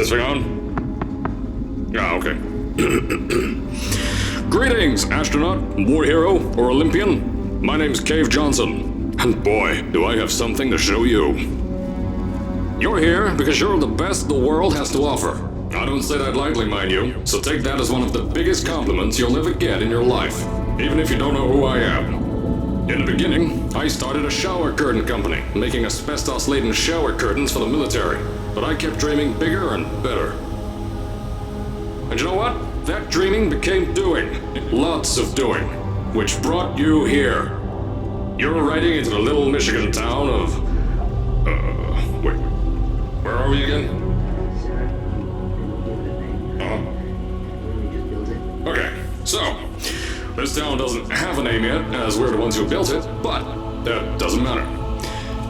this thing on? Ah, okay. Greetings, astronaut, war hero, or Olympian. My name's Cave Johnson, and boy, do I have something to show you. You're here because you're the best the world has to offer. I don't say that lightly, mind you, so take that as one of the biggest compliments you'll ever get in your life, even if you don't know who I am. In the beginning, I started a shower curtain company, making asbestos-laden shower curtains for the military, but I kept dreaming bigger and better. And you know what? That dreaming became doing. Lots of doing. Which brought you here. You're riding into the little Michigan town of... wait. Where are we again? Okay, so... this town doesn't have a name yet, as we're the ones who built it, but that doesn't matter.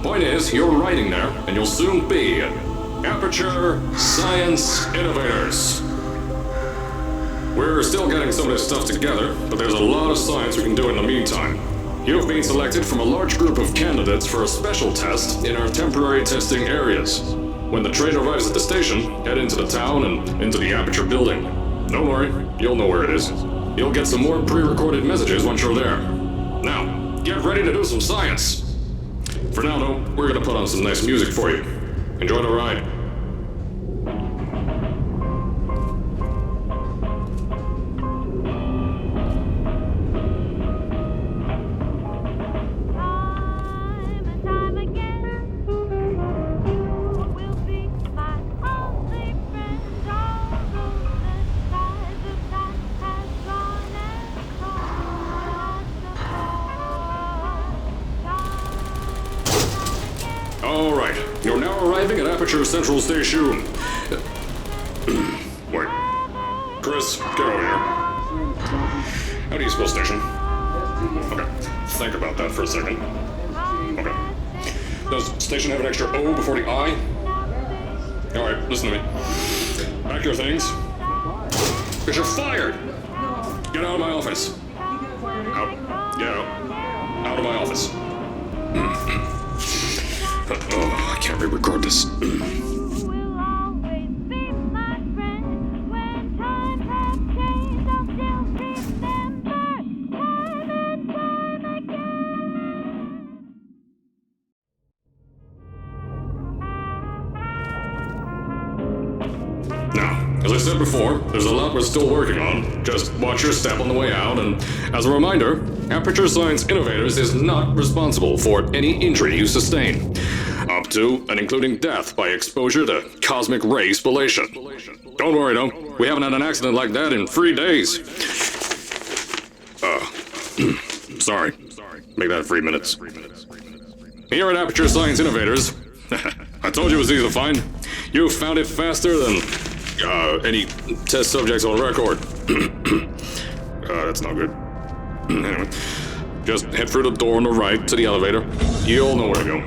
Point is, you're riding there, and you'll soon be at Aperture Science Innovators. We're still getting some of this stuff together, but there's a lot of science we can do in the meantime. You've been selected from a large group of candidates for a special test in our temporary testing areas. When the train arrives at the station, head into the town and into the Aperture building. Don't worry, you'll know where it is. You'll get some more pre-recorded messages once you're there. Now, get ready to do some science. For now, though, we're gonna put on some nice music for you. Enjoy the ride. Alright, you're now arriving at Aperture Central Station. Wait. Chris, get over here. How do you spell station? Okay, think about that for a second. Okay. Does station have an extra O before the I? Alright, listen to me. Pack your things. Because you're fired! Get out of my office. Out. Get out. Out of my office. Oh, I can't re-record this. Now, as I said before, there's a lot we're still working on. Just watch your step on the way out, and as a reminder, Aperture Science Innovators is not responsible for any injury you sustain, up to and including death by exposure to cosmic ray spallation. Don't worry though, we haven't had an accident like that in 3 days. Sorry. Make that 3 minutes. Here at Aperture Science Innovators, I told you it was easy to find. You found it faster than any test subjects on record. That's not good. Anyway, just head through the door on the right to the elevator. You'll know where to go.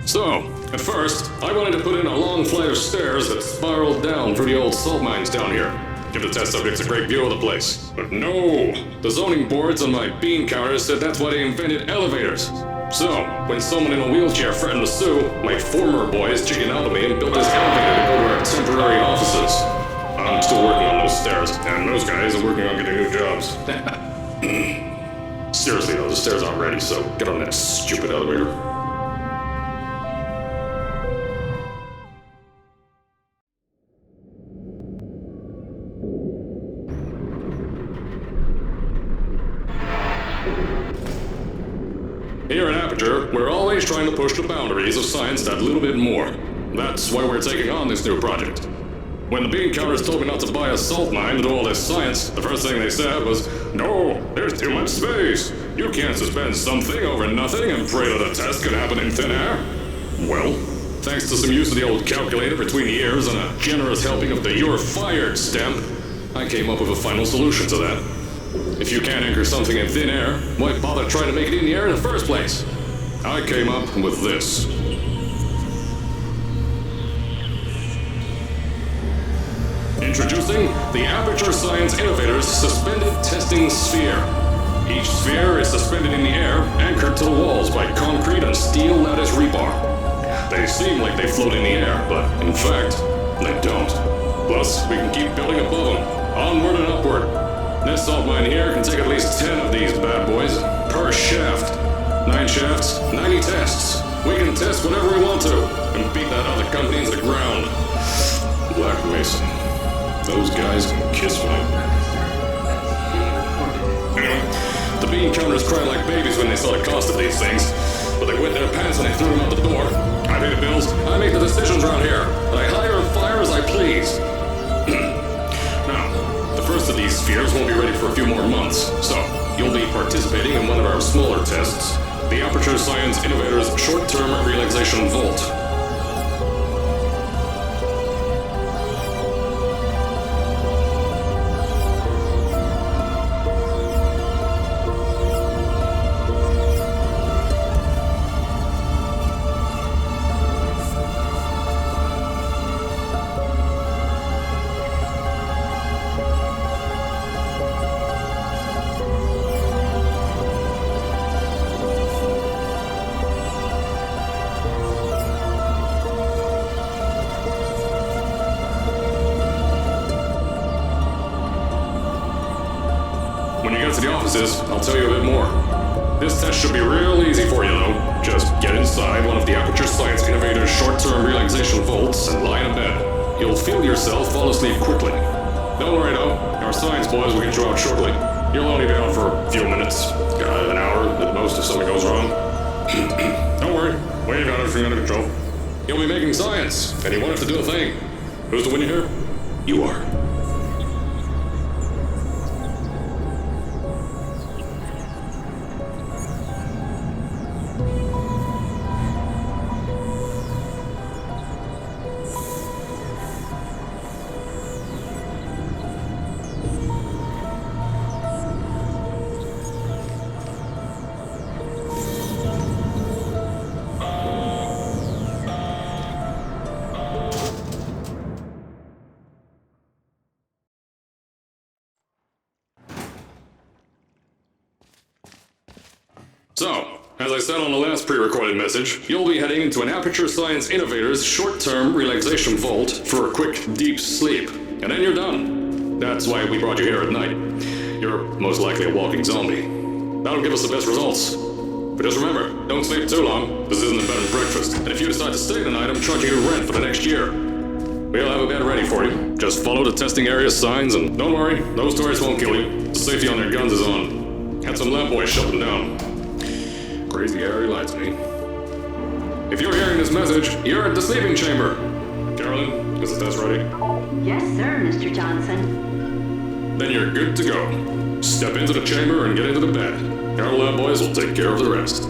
So, at first, I wanted to put in a long flight of stairs that spiraled down through the old salt mines down here. Give the test subjects a great view of the place. But no! The zoning boards on my bean counters said that's why they invented elevators. So, when someone in a wheelchair threatened to sue, my former boys chickened out of me and built this elevator to go to our temporary offices. I'm still working on those stairs, and those guys are working on getting new jobs. Seriously though, the stairs aren't ready, so get on that stupid elevator. Here at Aperture, we're always trying to push the boundaries of science that little bit more. That's why we're taking on this new project. When the bean counters told me not to buy a salt mine to do all this science, the first thing they said was, "No, there's too much space. You can't suspend something over nothing and pray that a test could happen in thin air." Well, thanks to some use of the old calculator between the ears and a generous helping of the "you're fired" stamp, I came up with a final solution to that. If you can't anchor something in thin air, why bother trying to make it in the air in the first place? I came up with this. Introducing the Aperture Science Innovators Suspended Testing Sphere. Each sphere is suspended in the air, anchored to the walls by concrete and steel lattice rebar. They seem like they float in the air, but in fact, they don't. Plus, we can keep building above them, onward and upward. This salt mine here can take at least 10 of these bad boys per shaft. 9 shafts, 90 tests. We can test whatever we want to, and beat that other company into the ground. Black Mason. Those guys can kiss me. The bean counters cried like babies when they saw the cost of these things, but they wet their pants when they threw them out the door. I pay the bills, I make the decisions around here, and I hire and fire as I please. Now, the first of these spheres won't be ready for a few more months, so you'll be participating in one of our smaller tests, the Aperture Science Innovators Short-Term Relaxation Vault. When you get to the offices, I'll tell you a bit more. This test should be real easy for you, though. Just get inside one of the Aperture Science Innovators short-term relaxation vaults and lie in bed. You'll feel yourself fall asleep quickly. Don't worry, though. Our science boys will get you out shortly. You'll only be out for a few minutes, an hour at most if something goes wrong. Don't worry, we've got everything under control. You'll be making science, and you want it to do a thing. Who's the winner here? You are. So, as I said on the last pre-recorded message, you'll be heading into an Aperture Science Innovators short-term relaxation vault for a quick, deep sleep. And then you're done. That's why we brought you here at night. You're most likely a walking zombie. That'll give us the best results. But just remember, don't sleep too long. This isn't a bed and breakfast. And if you decide to stay the night, I'm charging you rent for the next year. We'll have a bed ready for you. Just follow the testing area signs and don't worry, those tourists won't kill you. The safety on their guns is on. Had some lab boys shut them down. Crazy Harry lied to me. If you're hearing this message, you're at the sleeping chamber. Carolyn, is the test ready? Yes, sir, Mr. Johnson. Then you're good to go. Step into the chamber and get into the bed. Our lab boys will take care of the rest.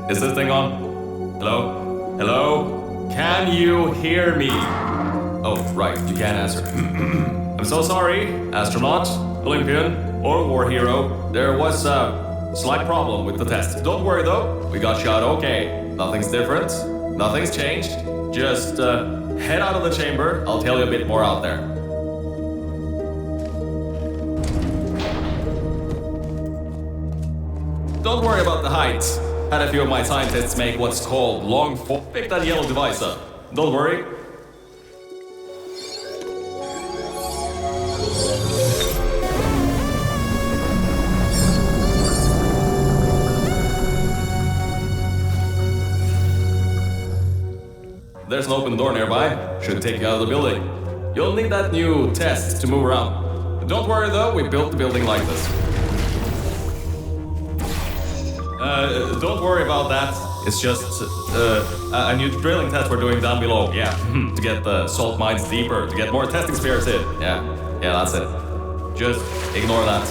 Is this thing on? Hello? Hello? Can you hear me? Oh, right, you can't answer. I'm so sorry, astronaut, Olympian, or war hero. There was a slight problem with the test. Don't worry though, we got shot okay. Nothing's different, nothing's changed. Just head out of the chamber, I'll tell you a bit more out there. Don't worry about the height. Had a few of my scientists make what's called long form. Pick that yellow device up. Don't worry. there's an open door nearby. Should take you out of the building. You'll need that new test to move around. Don't worry though, we built the building like this. Don't worry about that. It's just a new drilling test we're doing down below. Yeah, to get the salt mines deeper, to get more testing spheres in. Yeah, that's it. Just ignore that.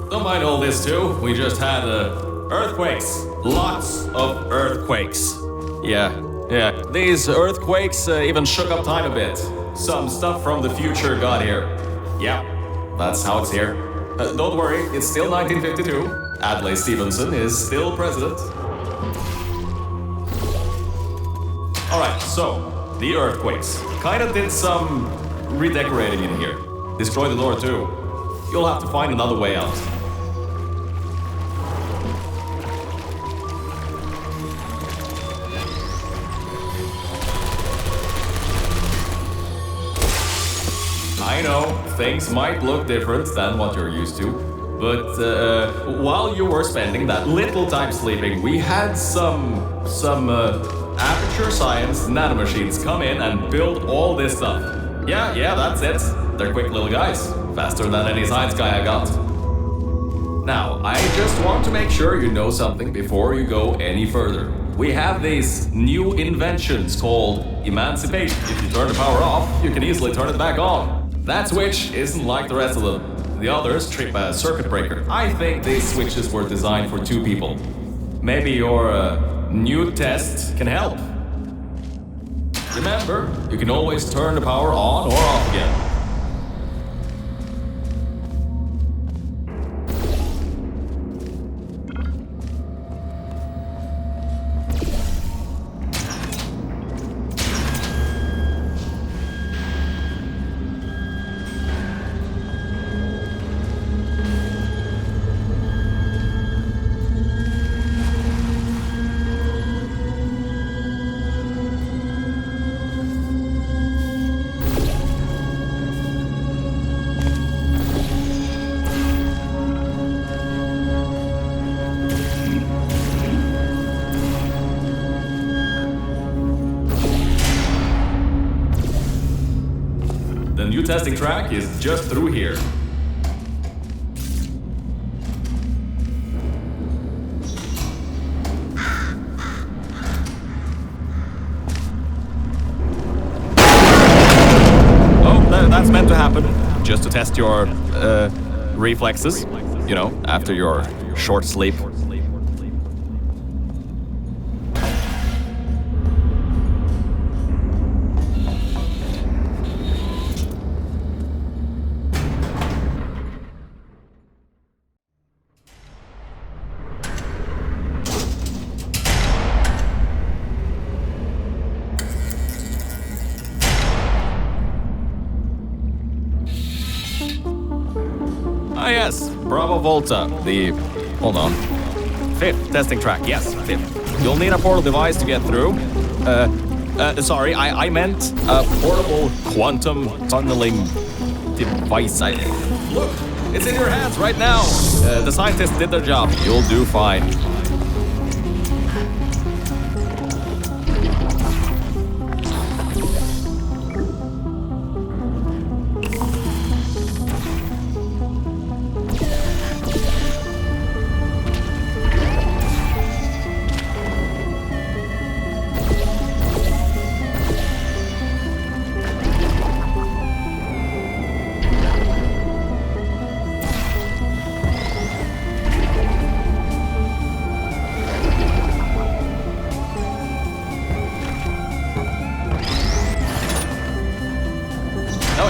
Don't mind all this too. We just had earthquakes. Lots of earthquakes. Yeah. These earthquakes even shook up time a bit. Some stuff from the future got here. Yeah, that's how it's here. Don't worry, it's still 1952. Adlai Stevenson is still president. Alright, so, the earthquakes. Kinda did some redecorating in here. Destroy the door too. You'll have to find another way out. I know, things might look different than what you're used to, but while you were spending that little time sleeping, we had some Aperture Science nanomachines come in and build all this stuff. Yeah, that's it. They're quick little guys. Faster than any science guy I got. Now, I just want to make sure you know something before you go any further. We have these new inventions called emancipation. If you turn the power off, you can easily turn it back on. That switch isn't like the rest of them. The others trip a circuit breaker. I think these switches were designed for 2 people. Maybe your new test can help. Remember, you can always turn the power on or off again. The new testing track is just through here. Oh, that's meant to happen. Just to test your reflexes, you know, after your short sleep. Ah yes, Bravo Volta, hold on. 5th testing track, yes, 5th. You'll need a portal device to get through. Sorry, I meant a portable quantum tunneling device. Look, it's in your hands right now. The scientists did their job. You'll do fine.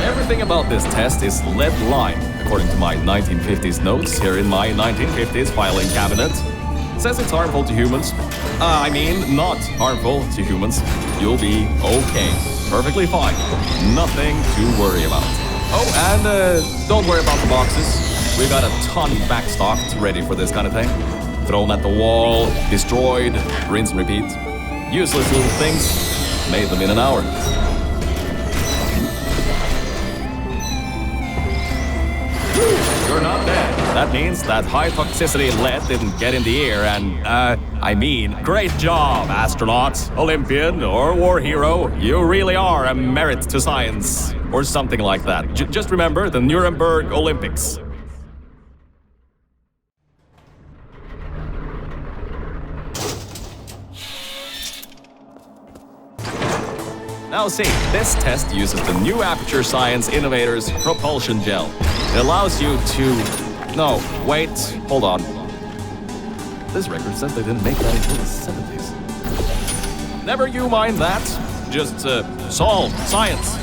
Everything about this test is lead line, according to my 1950s notes here in my 1950s filing cabinet. It says it's harmful to humans. I mean, not harmful to humans. You'll be okay. Perfectly fine. Nothing to worry about. Oh, and don't worry about the boxes. We got a ton backstocked, ready for this kind of thing. Thrown at the wall, destroyed, rinse and repeat. Useless little things, made them in an hour. You're not dead. That means that high-toxicity lead didn't get in the air and, great job, astronaut, Olympian, or war hero. You really are a merit to science, or something like that. Just remember the Nuremberg Olympics. Now see, this test uses the new Aperture Science Innovators Propulsion Gel. It allows you to... No, wait, hold on. This record says they didn't make that until the 70s. Never you mind that. Just, solve science.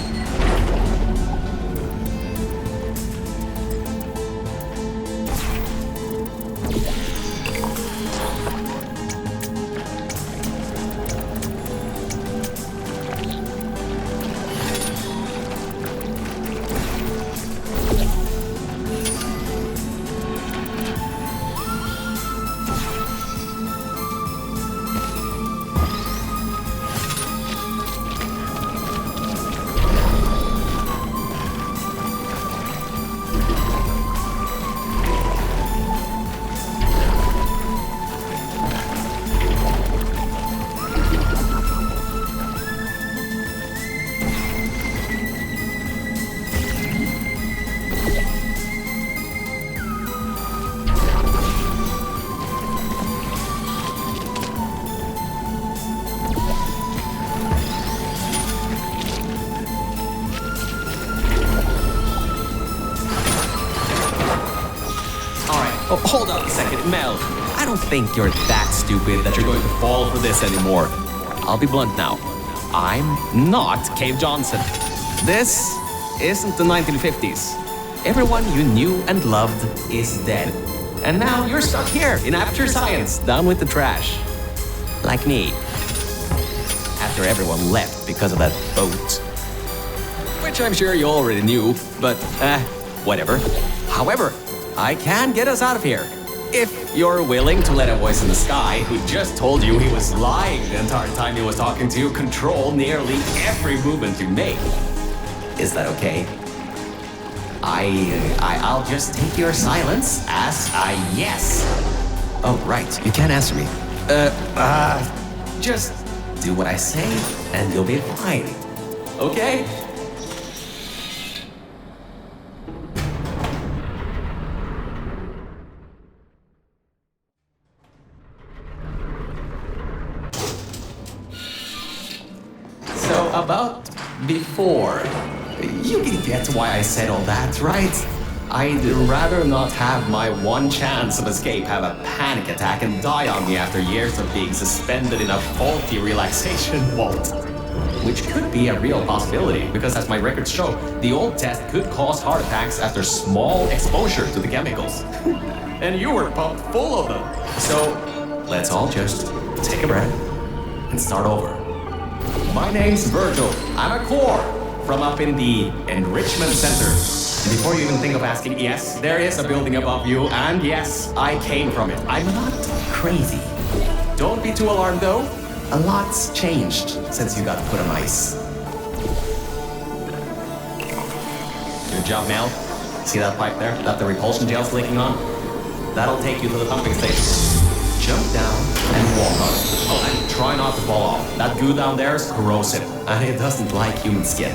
Oh, hold on a second, Mel. I don't think you're that stupid that you're going to fall for this anymore. I'll be blunt now. I'm not Cave Johnson. This isn't the 1950s. Everyone you knew and loved is dead. And now you're stuck here in Aperture Science, down with the trash. Like me. After everyone left because of that boat. Which I'm sure you already knew, but whatever. However, I can get us out of here. If you're willing to let a voice in the sky who just told you he was lying the entire time he was talking to you control nearly every movement you make. Is that okay? I'll just take your silence as a yes. Oh, right. You can't answer me. Just do what I say and you'll be fine. Okay? About before. You can get why I said all that, right? I'd rather not have my one chance of escape have a panic attack and die on me after years of being suspended in a faulty relaxation vault. Which could be a real possibility, because as my records show, the old test could cause heart attacks after small exposure to the chemicals. And you were pumped full of them. So, let's all just take a breath and start over. My name's Virgil. I'm a core from up in the Enrichment Center. And before you even think of asking, yes, there is a building above you, and yes, I came from it. I'm not crazy. Don't be too alarmed though. A lot's changed since you got put on ice. Good job, Mel. See that pipe there that the repulsion gel's leaking on? That'll take you to the pumping station. Jump down and walk on it. Oh, and try not to fall off. That goo down there is corrosive, and it doesn't like human skin.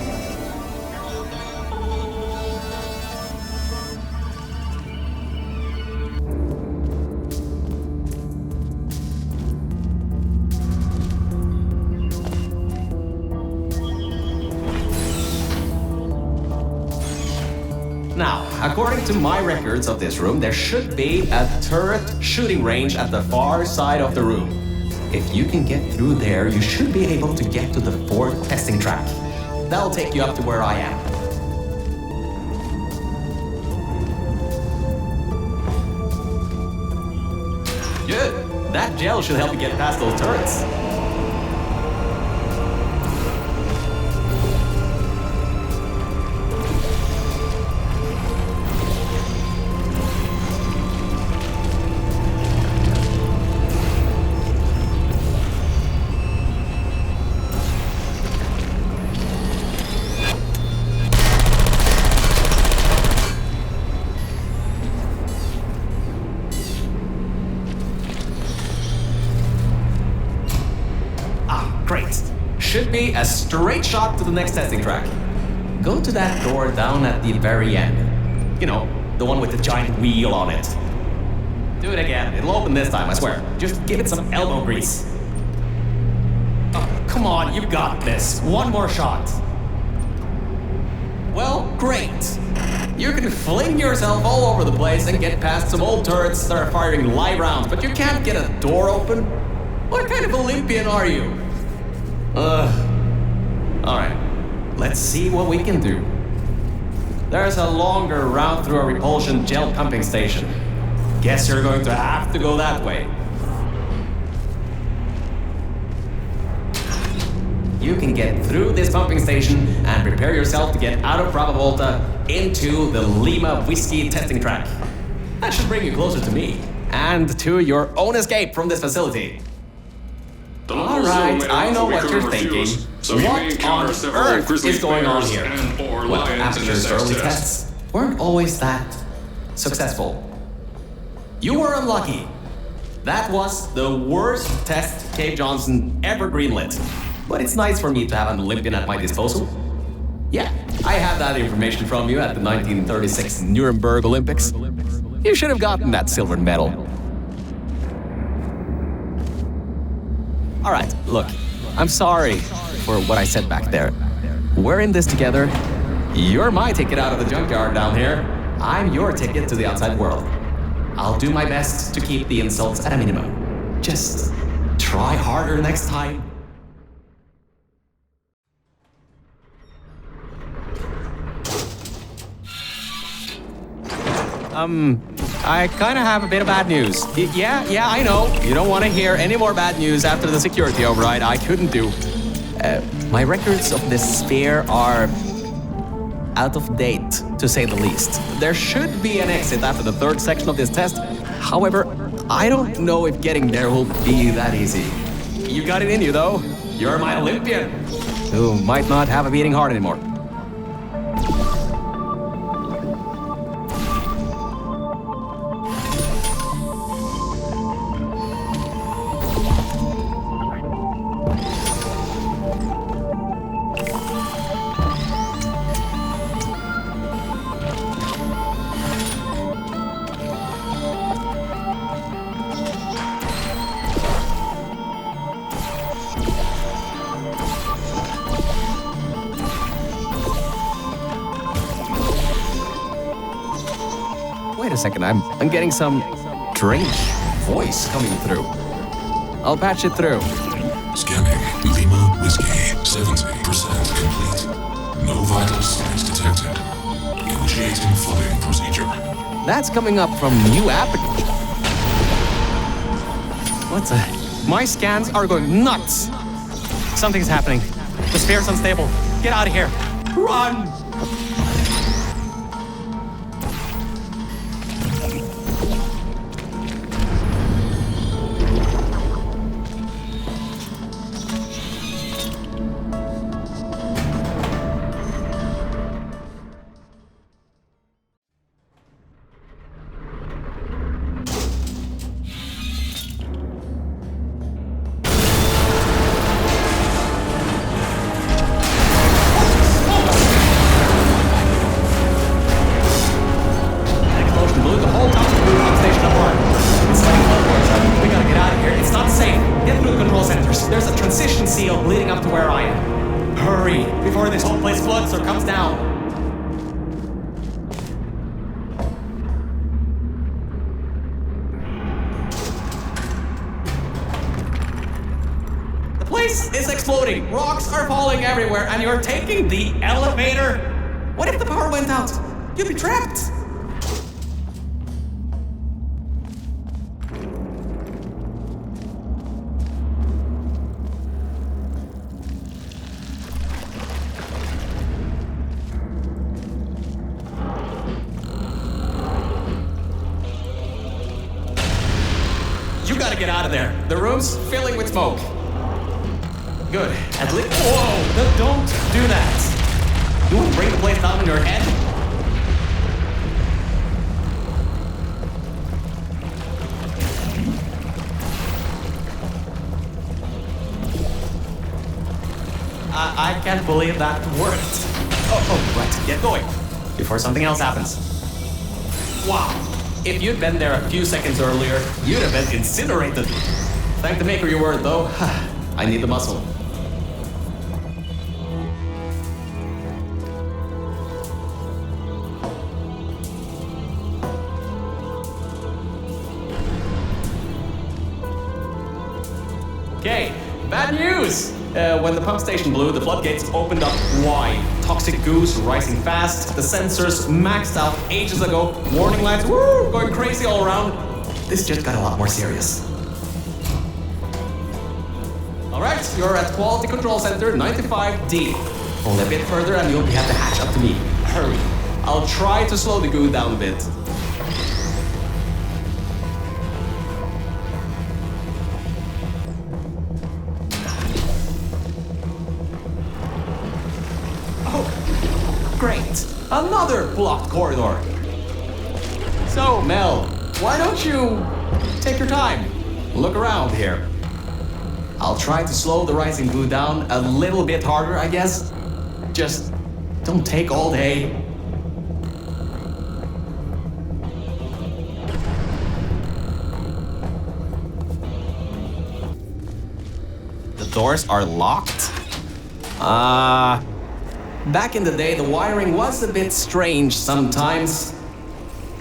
Now, according to my records of this room, there should be a turret shooting range at the far side of the room. If you can get through there, you should be able to get to the 4th testing track. That'll take you up to where I am. Good. That gel should help you get past those turrets. be a straight shot to the next testing track. Go to that door down at the very end. You know, the one with the giant wheel on it. Do it again. It'll open this time, I swear. Just give it some elbow grease. Oh, come on, you got this. One more shot. Well, great. You can fling yourself all over the place and get past some old turrets that are firing live rounds, but you can't get a door open? What kind of Olympian are you? Alright, let's see what we can do. There's a longer route through a repulsion gel pumping station. Guess you're going to have to go that way. You can get through this pumping station and prepare yourself to get out of Bravo Volta into the Lima Whiskey testing track. That should bring you closer to me and to your own escape from this facility. Alright, I know what you're thinking. What on earth is going on here? Well, Aperture's early tests weren't always that successful. You were unlucky. That was the worst test Cave Johnson ever greenlit. But it's nice for me to have an Olympian at my disposal. Yeah, I have that information from you at the 1936 Nuremberg Olympics. You should have gotten that silver medal. Alright, look, I'm sorry for what I said back there. We're in this together. You're my ticket out of the junkyard down here. I'm your ticket to the outside world. I'll do my best to keep the insults at a minimum. Just try harder next time. I kind of have a bit of bad news. Yeah, I know. You don't want to hear any more bad news after the security override. I couldn't do. My records of this sphere are out of date, to say the least. There should be an exit after the third section of this test. However, I don't know if getting there will be that easy. You got it in you, though. You're my Olympian, who might not have a beating heart anymore. Wait a second, I'm getting some strange voice coming through. I'll patch it through. Scanning Lima Whiskey, 70% complete. No vital signs detected. Initiating flooding procedure. That's coming up from new Aperture. What's that? My scans are going nuts. Something's happening. The sphere's unstable. Get out of here. Run! There's a transition seal leading up to where I am. Hurry, before this whole place floods or comes down. The place is exploding. Rocks are falling everywhere, and you're taking the elevator? What if the power went out? You'd be trapped. You gotta get out of there. The room's filling with smoke. Good. At least. Whoa! No, don't do that. You want to bring the place down on your head? I can't believe that worked. Oh, right, get going. Before something else happens. Wow. If you'd been there a few seconds earlier, you'd have been incinerated. Thank the maker you were, though. I need the muscle. Okay, bad news! When the pump station blew, the floodgates opened up wide. Toxic goos rising fast, the sensors maxed out ages ago, warning lights going crazy all around. This just got a lot more serious. Alright, you're at Quality Control Center 95D. Only a bit further and you'll be at the hatch up to me. Hurry. I'll try to slow the goo down a bit. Great! Another blocked corridor! So, Mel, why don't you take your time? Look around here. I'll try to slow the rising goo down a little bit harder, I guess. Just don't take all day. The doors are locked? Back in the day, the wiring was a bit strange sometimes.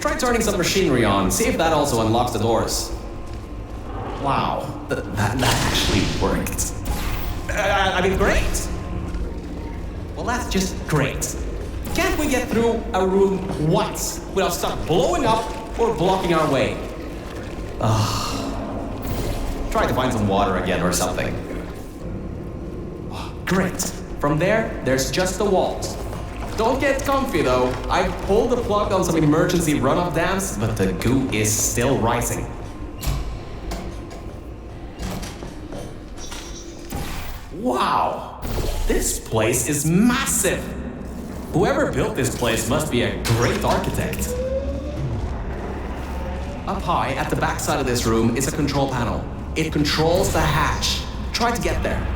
Try turning some machinery on, see if that also unlocks the doors. Wow, that actually worked. I mean, great! Well, that's just great. Can't we get through a room once without stuff blowing up or blocking our way? Try to find some water again or something. Great. From there, there's just the walls. Don't get comfy though. I pulled the plug on some emergency runoff dams, but the goo is still rising. Wow! This place is massive! Whoever built this place must be a great architect. Up high, at the back side of this room, is a control panel. It controls the hatch. Try to get there.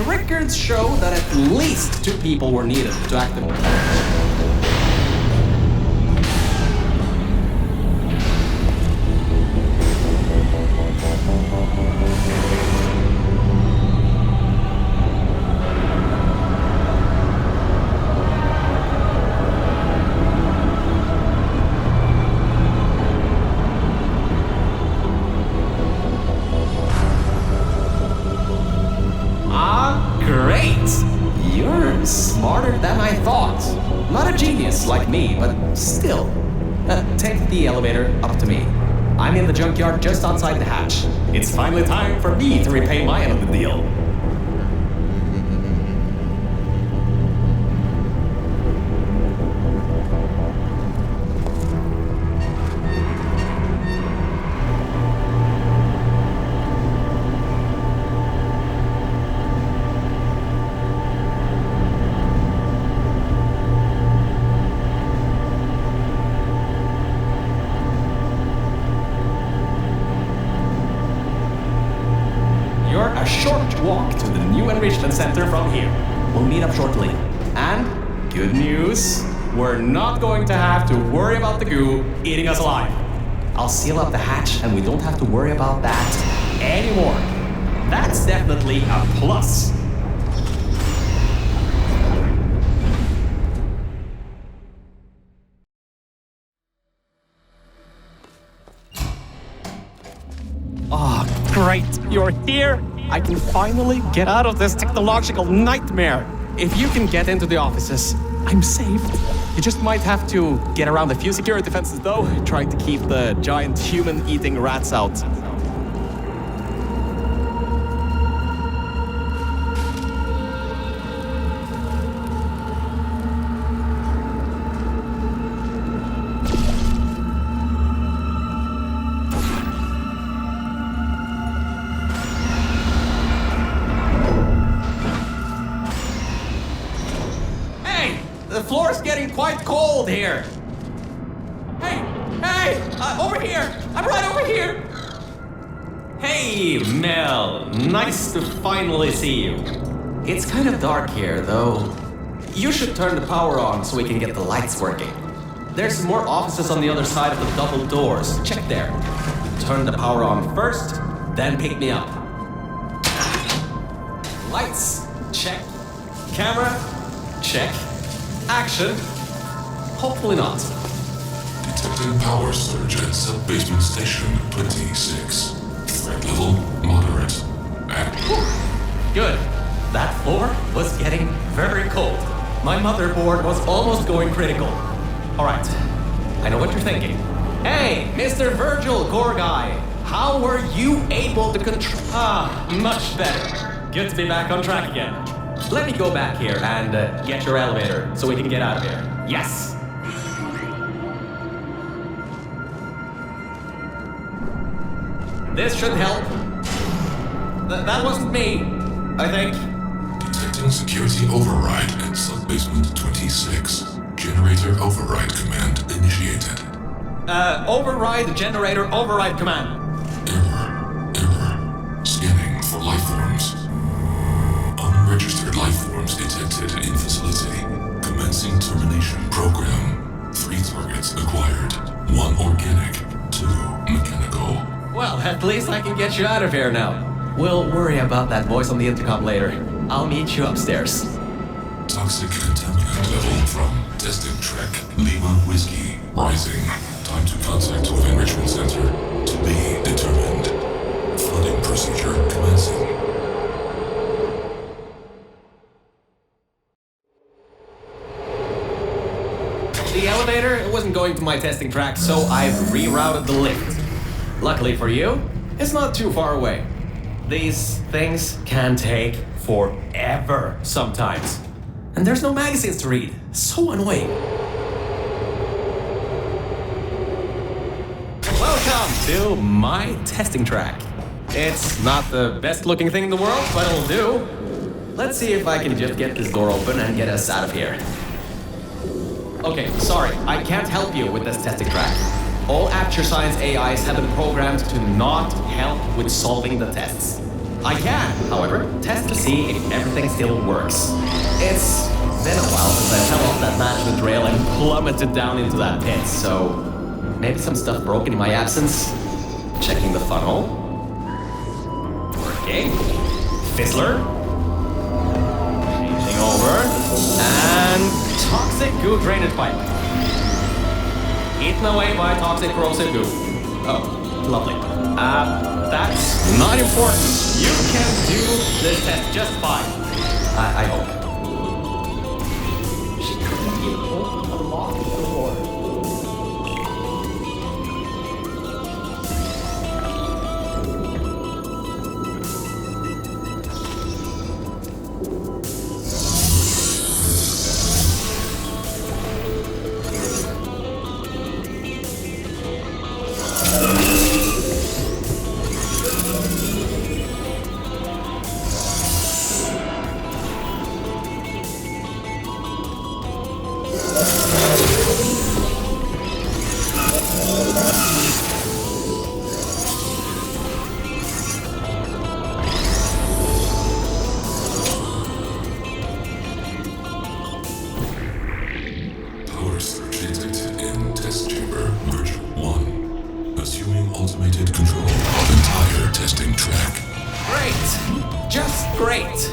Records show that at least 2 people were needed to activate it. Smarter than I thought. Not a genius like me, but still. Take the elevator up to me. I'm in the junkyard just outside the hatch. It's finally time for me to repay my end of the deal. a short walk to the new enrichment center from here. We'll meet up shortly. And good news, we're not going to have to worry about the goo eating us alive. I'll seal up the hatch and we don't have to worry about that anymore. That's definitely a plus. Oh, great, you're here. I can finally get out of this technological nightmare. If you can get into the offices, I'm saved. You just might have to get around a few security fences though, trying to keep the giant human-eating rats out. The floor's getting quite cold here. Hey, over here. I'm right over here. Hey, Mel. Nice to finally see you. It's kind of dark here, though. You should turn the power on so we can get the lights working. There's more offices on the other side of the double doors. Check there. Turn the power on first, then pick me up. Lights, check. Camera, check. Action? Hopefully not. Detecting power surge at sub-basement station 26. Threat level moderate. Good. That floor was getting very cold. My motherboard was almost going critical. Alright, I know what you're thinking. Hey, Mr. Virgil, core guy. How were you able to control... much better. Good to be back on track again. Let me go back here and get your elevator so we can get out of here. Yes! This should help. That wasn't me, I think. Detecting security override at sub-basement 26. Generator override command initiated. Override generator override command. Error. Scanning for life forms. Unregistered life forms detected in facility. Commencing termination program. 3 targets acquired. 1 organic, 2 mechanical. Well, at least I can get you out of here now. We'll worry about that voice on the intercom later. I'll meet you upstairs. Toxic contaminant level from testing track Lima Whiskey rising. Time to contact of enrichment center to be determined. Flooding procedure commencing. The elevator wasn't going to my testing track, so I've rerouted the lift. Luckily for you, it's not too far away. These things can take forever sometimes. And there's no magazines to read. So annoying. Welcome to my testing track. It's not the best looking thing in the world, but it'll do. Let's see if I can just get this door open and get us out of here. Okay, sorry, I can't help you with this testing track. All Aperture Science AIs have been programmed to not help with solving the tests. I can, however, test to see if everything still works. It's been a while since I fell off that management rail and plummeted down into that pit, so maybe some stuff broken in my absence. Checking the funnel. Working. Fizzler. Changing over. And toxic goo drainage pipe. Eaten away by toxic corrosive goo. Oh, lovely. That's not important. You can do this test just fine. I hope. She couldn't even open the lock of the door. Great!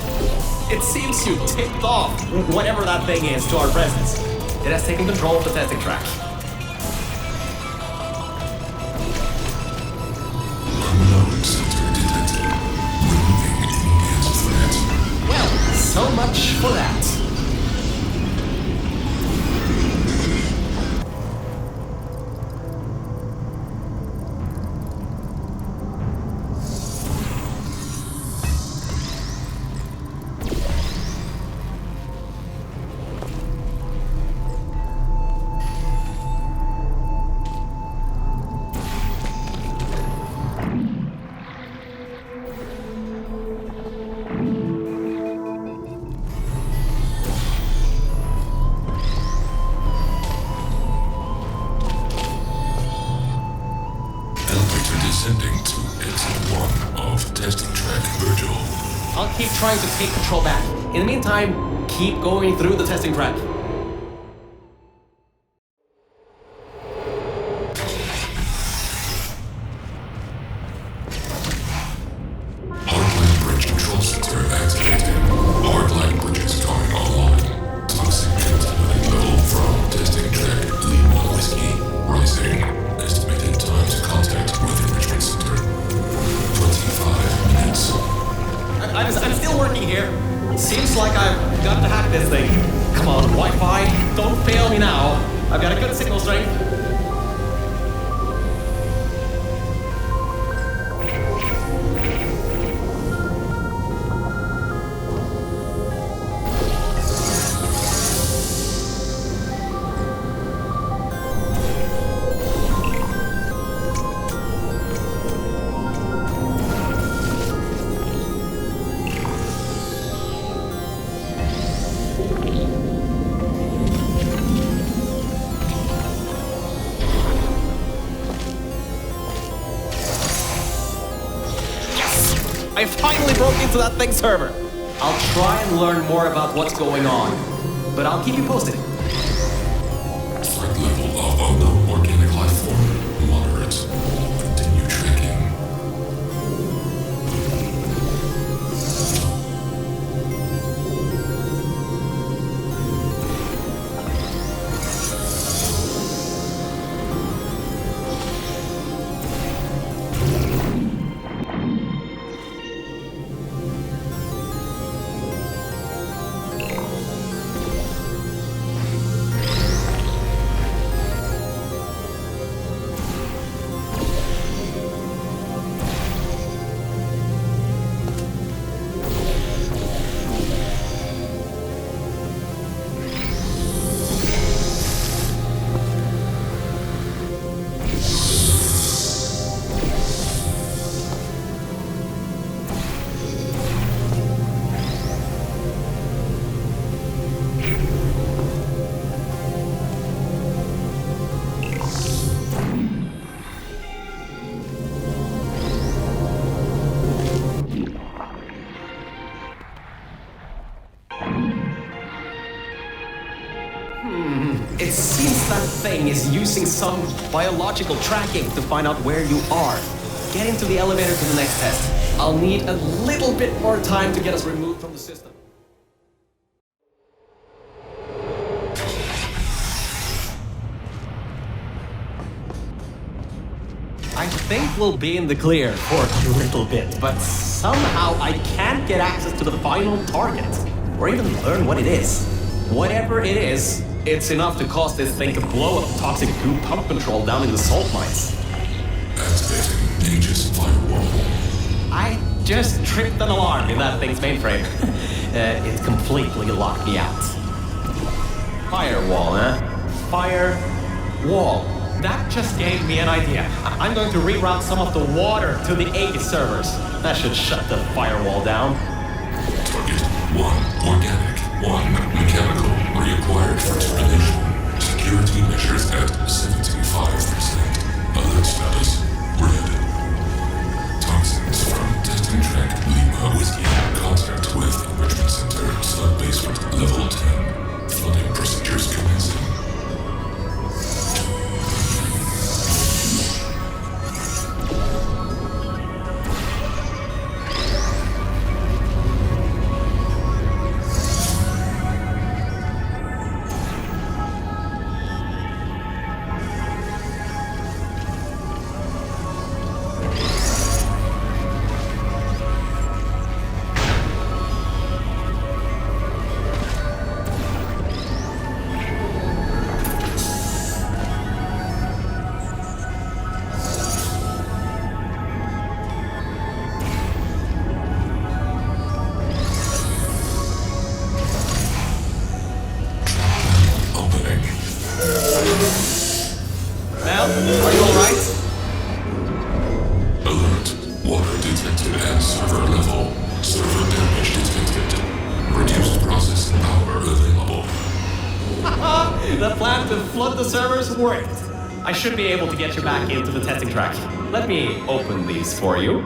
It seems you tipped off whatever that thing is to our presence. It has taken control of the testing track. Unknown center detected. Removing immediate threat. Well, so much for that. Elevator descending to exit 1 of testing track Virgil. I'll keep trying to take control back. In the meantime, keep going through the testing track. Hardline bridge control center activated. Hardline bridges going online. Toxic contaminant level from testing track Lima Whiskey rising. Estimated time to contact with enrichment center 25 minutes. I'm still working here. Seems like I've got to hack this thing. Come on, Wi-Fi, don't fail me now. I've got a good signal strength. I finally broke into that thing's server. I'll try and learn more about what's going on, but I'll keep you posted. Threat level of unknown organic life form moderate. Continue tracking. It seems that thing is using some biological tracking to find out where you are. Get into the elevator to the next test. I'll need a little bit more time to get us removed from the system. I think we'll be in the clear for a little bit, but somehow I can't get access to the final target, or even learn what it is. Whatever it is, it's enough to cause this thing to blow up toxic goo pump control down in the salt mines. Activating Aegis firewall. I just tripped an alarm in that thing's mainframe. It completely locked me out. Firewall, huh? Firewall. That just gave me an idea. I'm going to reroute some of the water to the Aegis servers. That should shut the firewall down. Target 1 organic, 1 mechanical. Reacquired for termination. Security measures at 75%. Alert status red. Toxins from testing track Lima Whiskey. Contact with enrichment center sub-basement level 10. Flooding procedures commencing. Water detected at server level. Server damage detected. Reduced processing power available. The plan to flood the servers worked. I should be able to get you back into the testing track. Let me open these for you.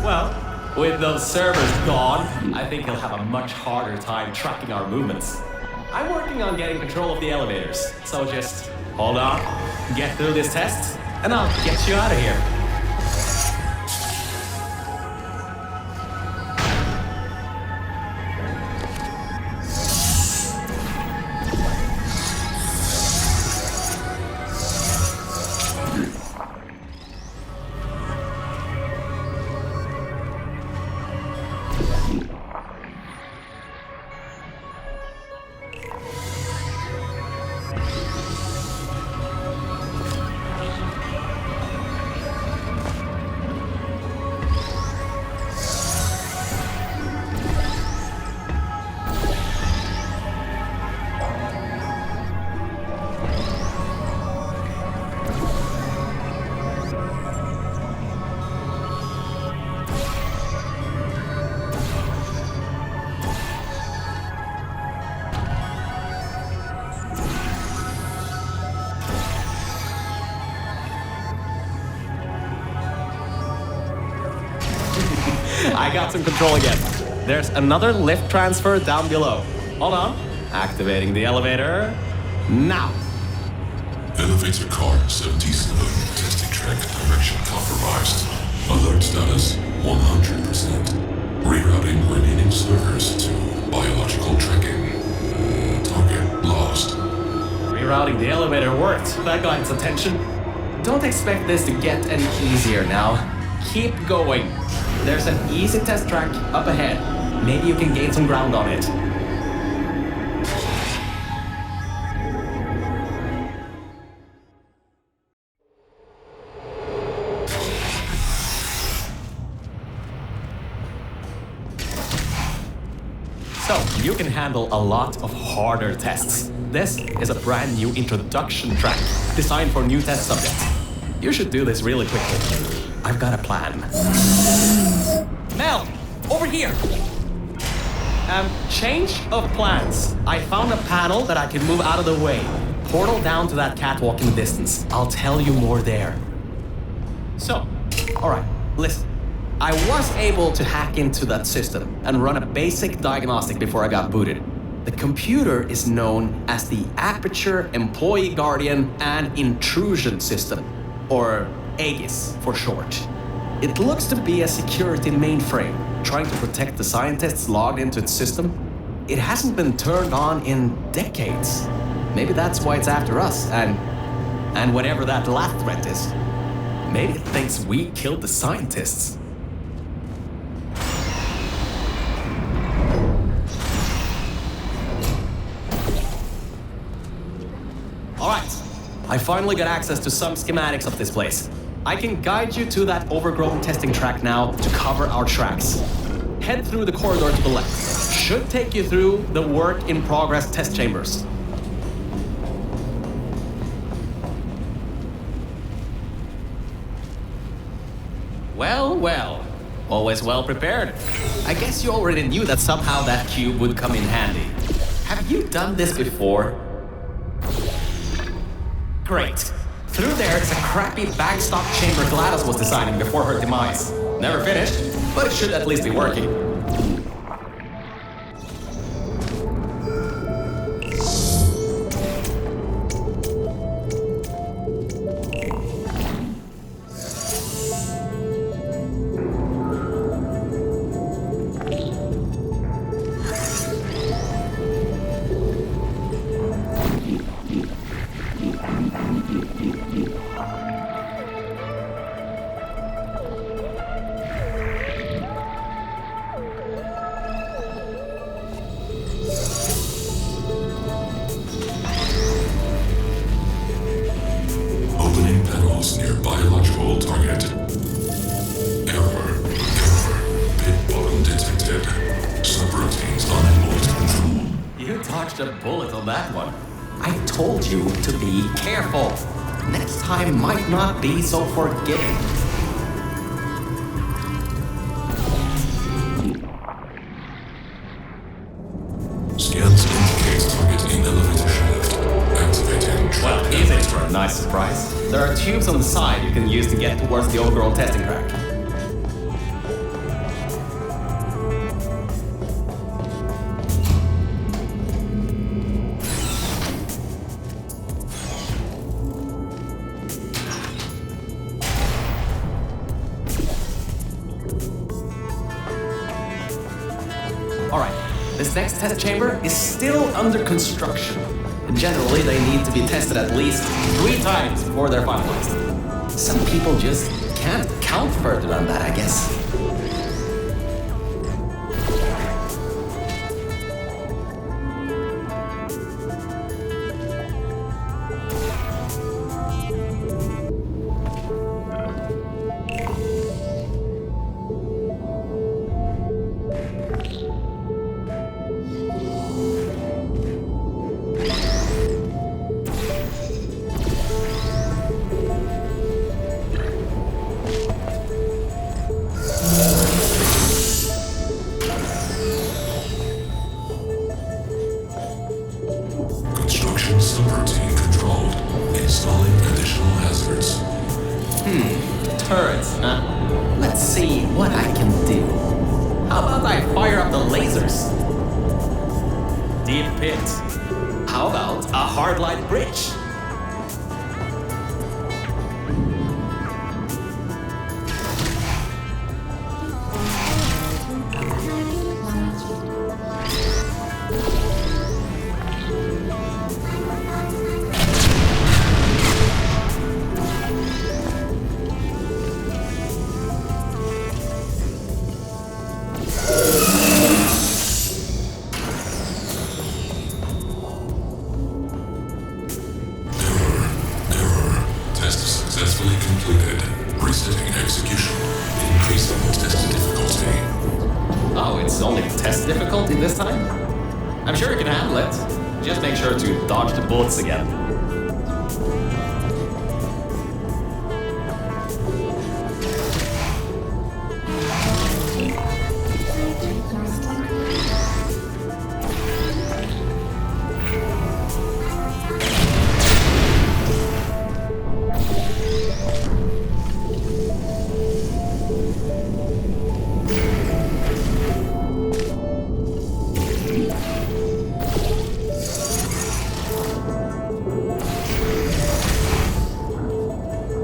Well, with those servers gone, I think he'll have a much harder time tracking our movements. I'm working on getting control of the elevators, so just hold on, get through this test, and I'll get you out of here. I got some control again. There's another lift transfer down below. Hold on. Activating the elevator. Now. Elevator car 77. Testing track direction compromised. Alert status 100%. Rerouting remaining servers to biological tracking. Target lost. Rerouting the elevator worked. That got its attention. Don't expect this to get any easier now. Keep going. There's an easy test track up ahead. Maybe you can gain some ground on it. So, you can handle a lot of harder tests. This is a brand new introduction track designed for new test subjects. You should do this really quickly. I've got a plan. Mel, over here. Change of plans. I found a panel that I can move out of the way. Portal down to that catwalk in the distance. I'll tell you more there. So, alright, listen. I was able to hack into that system and run a basic diagnostic before I got booted. The computer is known as the Aperture Employee Guardian and Intrusion System, or AGIS for short. It looks to be a security mainframe, trying to protect the scientists logged into its system. It hasn't been turned on in decades. Maybe that's why it's after us, and whatever that last threat is. Maybe it thinks we killed the scientists. Alright, I finally got access to some schematics of this place. I can guide you to that overgrown testing track now to cover our tracks. Head through the corridor to the left. Should take you through the work-in-progress test chambers. Well, well. Always well prepared. I guess you already knew that somehow that cube would come in handy. Have you done this before? Great. Through there is a crappy backstop chamber Gladys was designing before her demise. Never finished, but it should at least be working. A bullet on that one. I told you to be careful. next time might not be so forgiving. Scans indicate target in elevator shaft. Activating Well, trap. here's for a nice surprise. There are tubes on the side you can use to get towards the overall testing track. Alright, this next test chamber is still under construction. Generally, they need to be tested at least 3 times before they're finalized. Some people just can't count further than that, I guess. Construction subroutine controlled. Installing additional hazards. Turrets, huh? Let's see what I can do. How about I fire up the lasers? Deep pit. How about a hardline bridge? Error. Test successfully completed. Resetting execution. Increasing test difficulty. Oh, it's only test difficulty this time? I'm sure you can handle it. Just make sure to dodge the bullets again.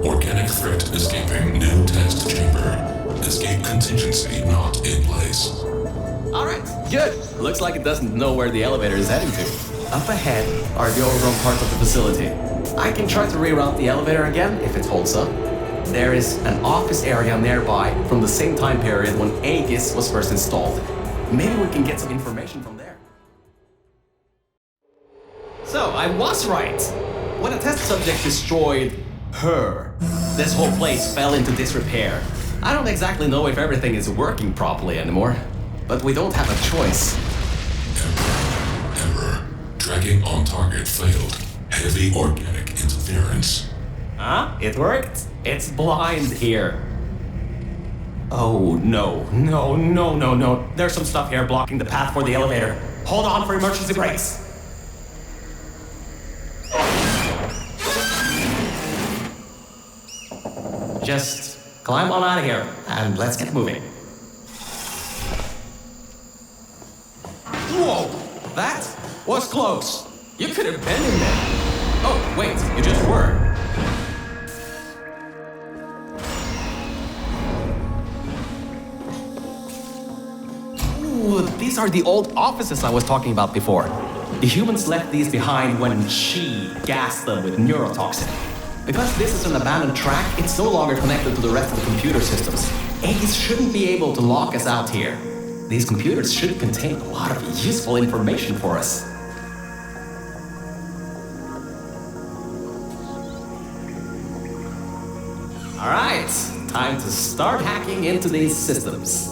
Organic threat escaping new test chamber. Escape contingency not in place. Alright, good. Looks like it doesn't know where the elevator is heading to. Up ahead are the overgrown parts of the facility. I can try to reroute the elevator again if it holds up. There is an office area nearby from the same time period when Aegis was first installed. Maybe we can get some information from there. So, I was right. When a test subject destroyed her, this whole place fell into disrepair. I don't exactly know if everything is working properly anymore, but we don't have a choice. Error. Tracking on target failed. Heavy organic interference. Huh? It worked? It's blind here. Oh, no. No. There's some stuff here blocking the path for the elevator. Hold on for emergency brakes. Just climb on out of here and let's get moving. Whoa! That was close. You could have been in there. Oh, wait, you just were. Ooh, these are the old offices I was talking about before. The humans left these behind when she gassed them with neurotoxin. Because this is an abandoned track, it's no longer connected to the rest of the computer systems. Aegis shouldn't be able to lock us out here. These computers should contain a lot of useful information for us. Alright, time to start hacking into these systems.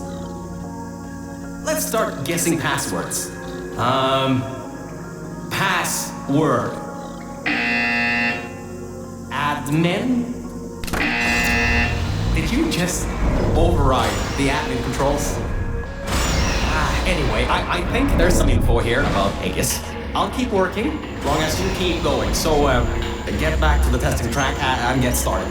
Let's start guessing passwords. Password. Add admin? Did you just override the admin controls? Anyway, I think there's some info here about Aegis. I'll keep working, as long as you keep going. So, get back to the testing track and get started.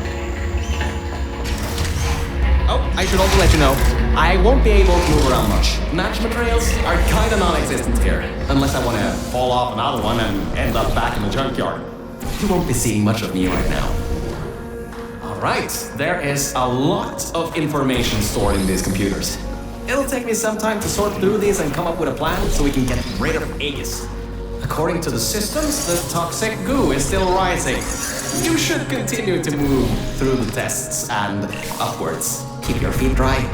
Oh, I should also let you know, I won't be able to move around much. Management rails are kinda non-existent here, unless I want to fall off another one and end up back in the junkyard. You won't be seeing much of me right now. Alright, there is a lot of information stored in these computers. It'll take me some time to sort through these and come up with a plan so we can get rid of Aegis. According to the systems, the toxic goo is still rising. You should continue to move through the tests and upwards. Keep your feet dry.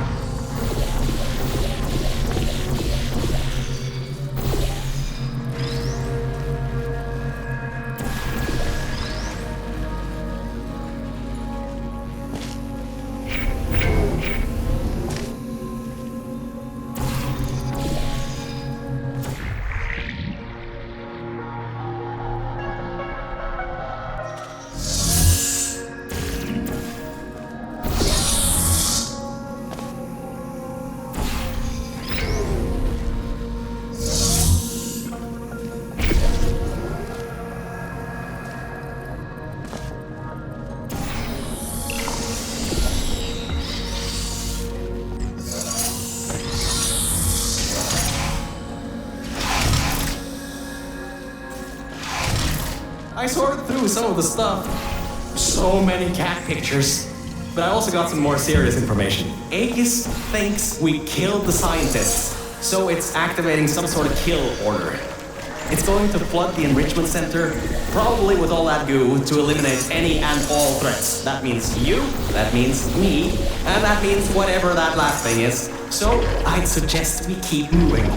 I sorted through some of the stuff. So many cat pictures. But I also got some more serious information. Aegis thinks we killed the scientists, so it's activating some sort of kill order. It's going to flood the enrichment center, probably with all that goo, to eliminate any and all threats. That means you, that means me, and that means whatever that last thing is. So I'd suggest we keep moving.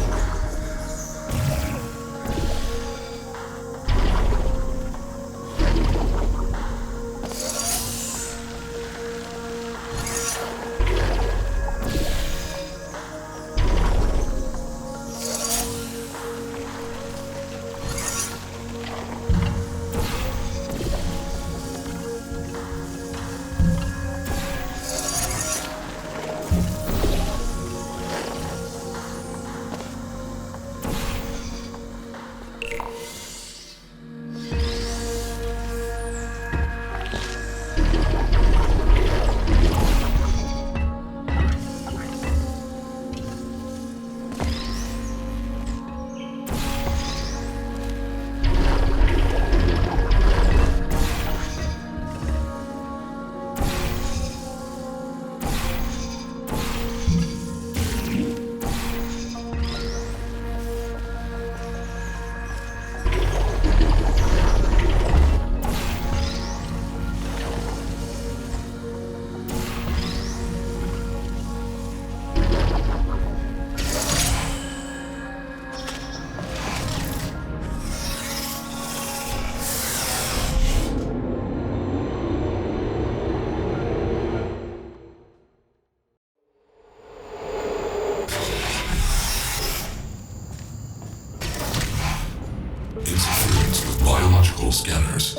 Scanners.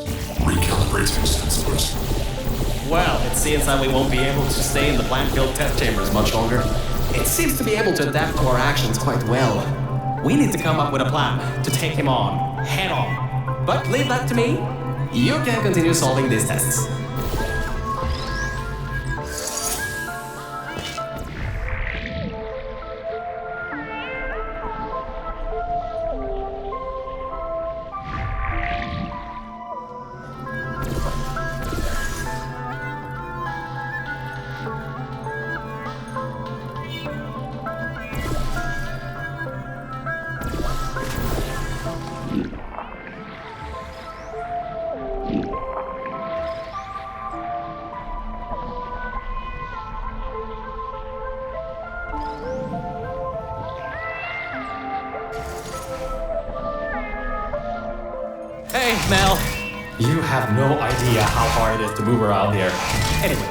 Recalibrating sensors. Well, it seems that we won't be able to stay in the plant-filled test chambers much longer. It seems to be able to adapt to our actions quite well. We need to come up with a plan to take him on, head on. But leave that to me. You can continue solving these tests. Hey, Mel. You have no idea how hard it is to move around here. Anyway,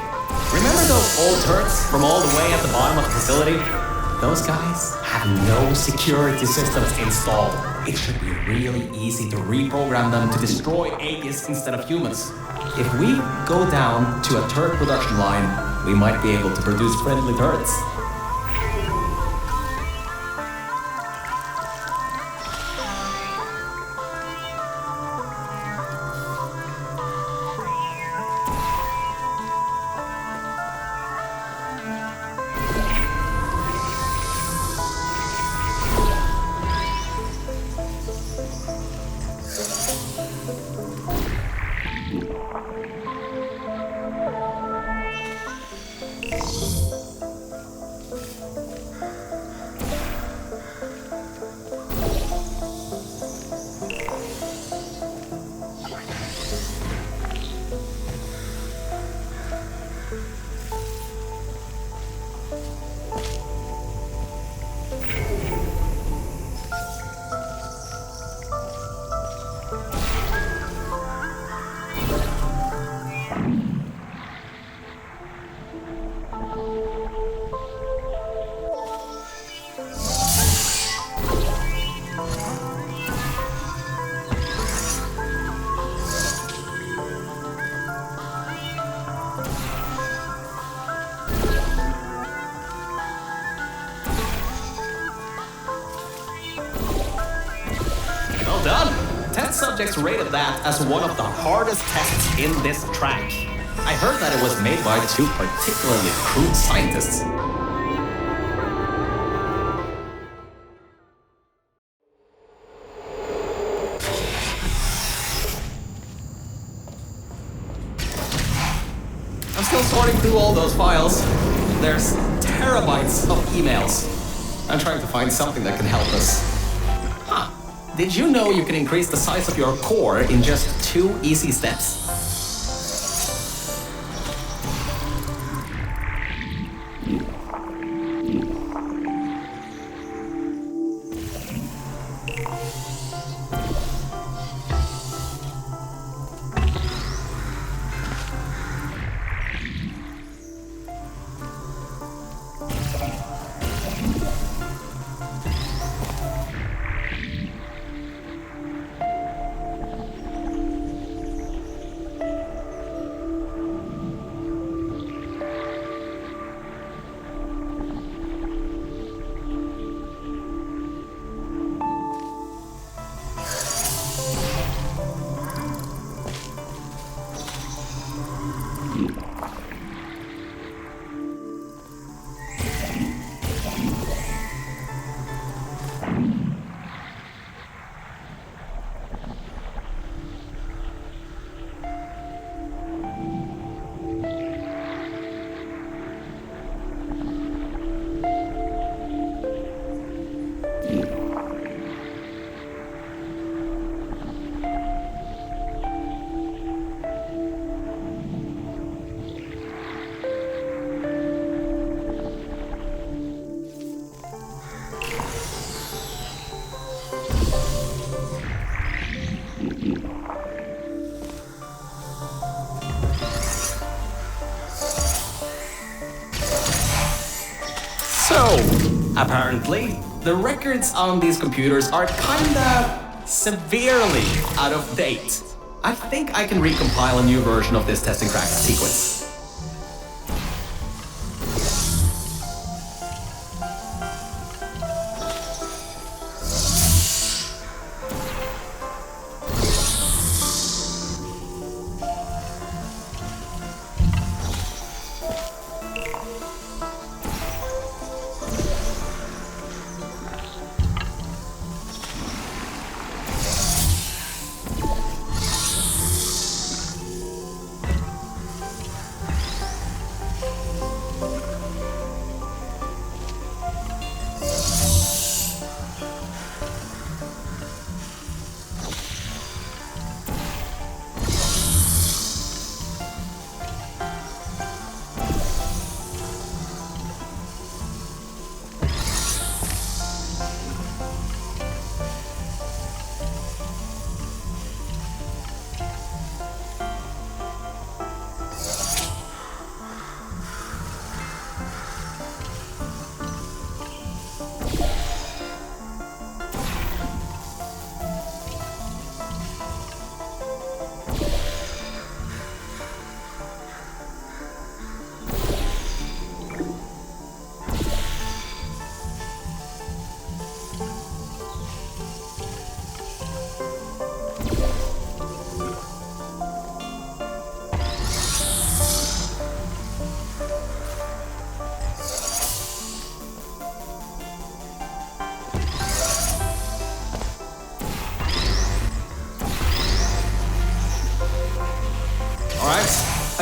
remember those old turrets from all the way at the bottom of the facility? Those guys have no security systems installed. It should be really easy to reprogram them to destroy aliens instead of humans. If we go down to a turret production line, we might be able to produce friendly turrets. Done! Test subjects rated that as one of the hardest tests in this track. I heard that it was made by two particularly crude scientists. I'm still sorting through all those files. There's terabytes of emails. I'm trying to find something that can help us. Huh. Did you know you can increase the size of your core in just 2 easy steps? So, apparently, the records on these computers are kinda severely out of date. I think I can recompile a new version of this testing track sequence.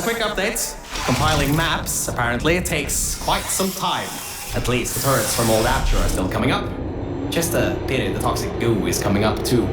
a quick update. Compiling maps, apparently, takes quite some time. At least the turrets from old Aperture are still coming up. Just a pity the toxic goo is coming up too.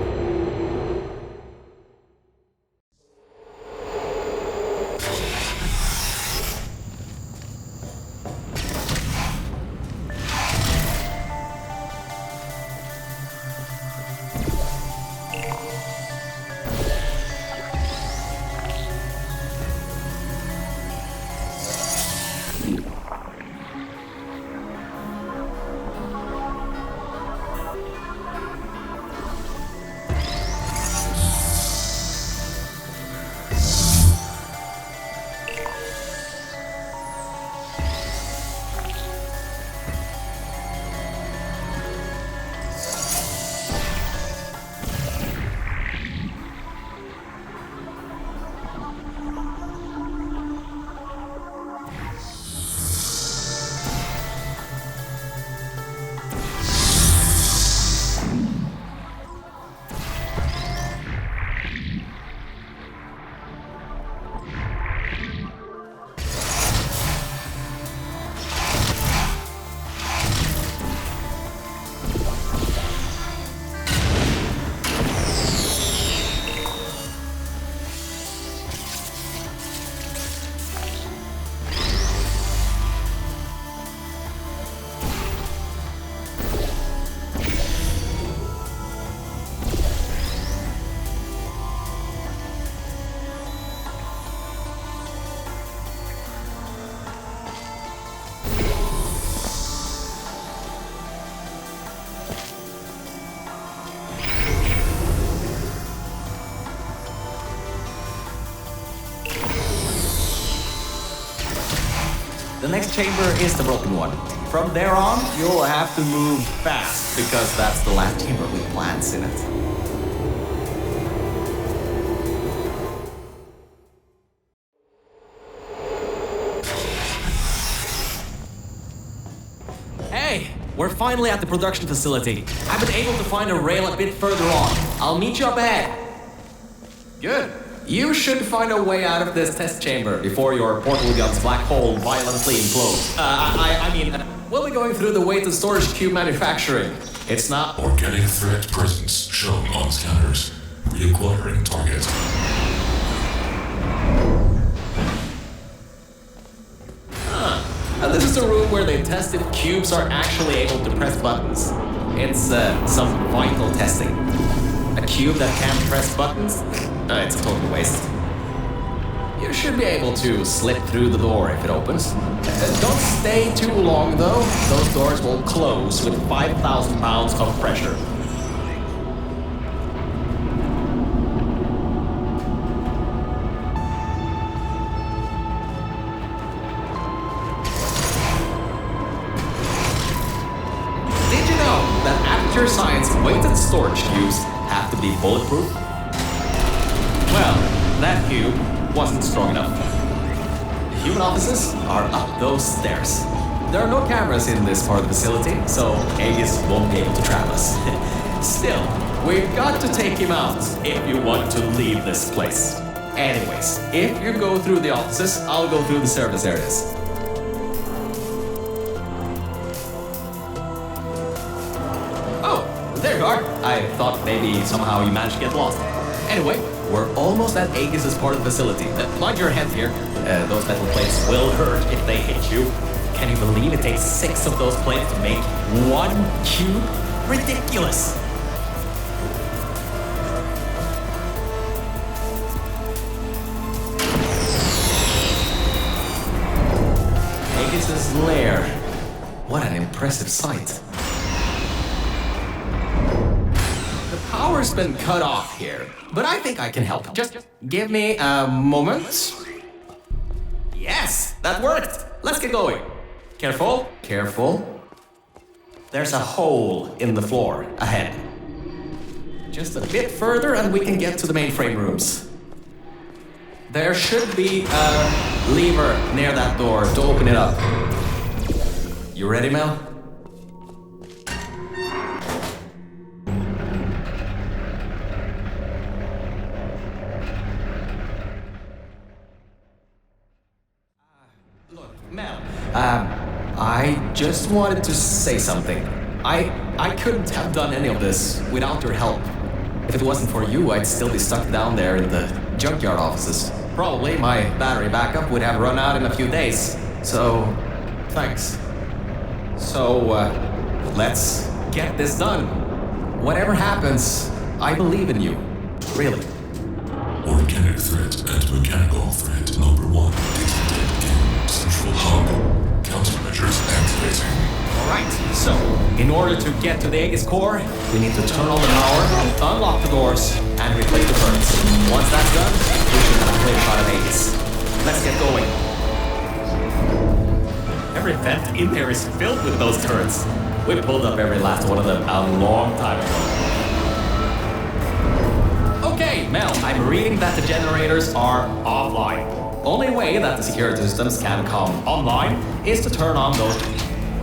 The next chamber is the broken one. From there on, you'll have to move fast, because that's the last chamber with plants in it. Hey, we're finally at the production facility. I've been able to find a rail a bit further on. I'll meet you up ahead. Good. You should find a way out of this test chamber before your portal gun's black hole violently implodes. I mean, we'll be going through the weighted storage cube manufacturing. It's not... Organic threat presence shown on scanners. Reacquiring target. This is the room where they test if cubes are actually able to press buttons. It's some vital testing. A cube that can't press buttons? It's a total waste. You should be able to slip through the door if it opens. Don't stay too long though. Those doors will close with 5,000 pounds of pressure. Did you know that Aperture Science weighted storage cubes have to be bulletproof? Well, that cube wasn't strong enough. The human offices are up those stairs. There are no cameras in this part of the facility, so Aegis won't be able to trap us. Still, we've got to take him out if you want to leave this place. Anyways, if you go through the offices, I'll go through the service areas. Oh, there you are. I thought maybe somehow you managed to get lost. Anyway, we're almost at Aegis' part of the facility. Plug your head here. Those metal plates will hurt if they hit you. Can you believe it takes 6 of those plates to make 1 cube? Ridiculous! Aegis' lair. What an impressive sight. Power's been cut off here, but I think I can help. Just give me a moment. Yes, that worked. Let's get going. Careful, careful. There's a hole in the floor ahead. Just a bit further and we can get to the mainframe rooms. There should be a lever near that door to open it up. You ready, Mel? Mel, I just wanted to say something. I couldn't have done any of this without your help. If it wasn't for you, I'd still be stuck down there in the junkyard offices. Probably my battery backup would have run out in a few days. So, thanks. So, let's get this done. Whatever happens, I believe in you. Really. Organic threat and mechanical threat number 1 detected in Central Hub. Countermeasures activating. Alright, so, in order to get to the Aegis core, we need to turn on the power, unlock the doors, and replace the turrets. Once that's done, we should have a clear shot of Aegis. Let's get going. Every vent in there is filled with those turrets. We pulled up every last one of them a long time ago. Okay, Mel, I'm reading that the generators are offline. Only way that the security systems can come online is to turn on those.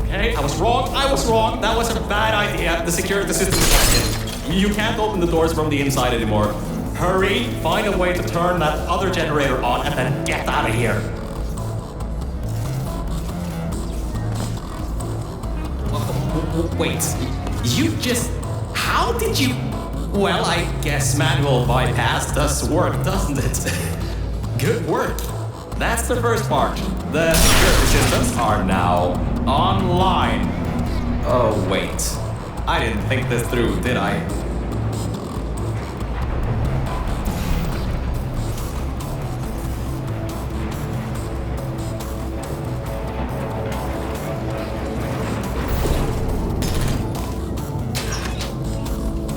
Okay, I was wrong, that was a bad idea. The security system is active. You can't open the doors from the inside anymore. Hurry, find a way to turn that other generator on and then get out of here. Wait, you just... How did you... Well, I guess manual bypass does work, doesn't it? Good work. That's the first part. The security systems are now online. Oh, wait. I didn't think this through, did I?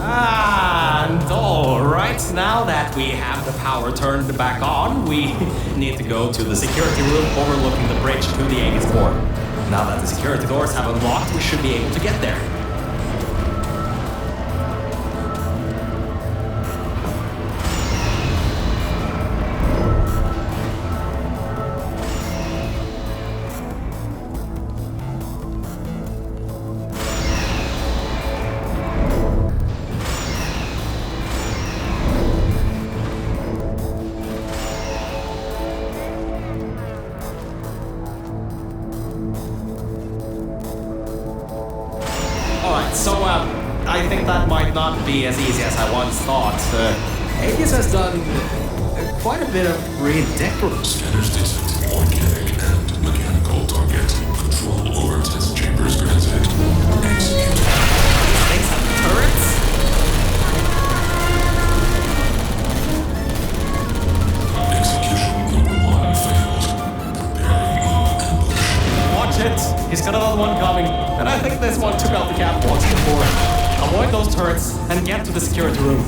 And alright, now that we have the power turned back on, we need to go to the security room overlooking the bridge to the Aegis core. Now that the security doors have unlocked, we should be able to get there. So, I think that might not be as easy as I once thought. Aegis has done quite a bit of ridiculous. Scanners detecting organic and mechanical target. Control over test chambers granted. Execute. Things have turrets? Execution number 1 failed. Preparing ambush. Watch it! He's got another one coming. And I think this one took out the catwalks before. Avoid those turrets and get to the security room.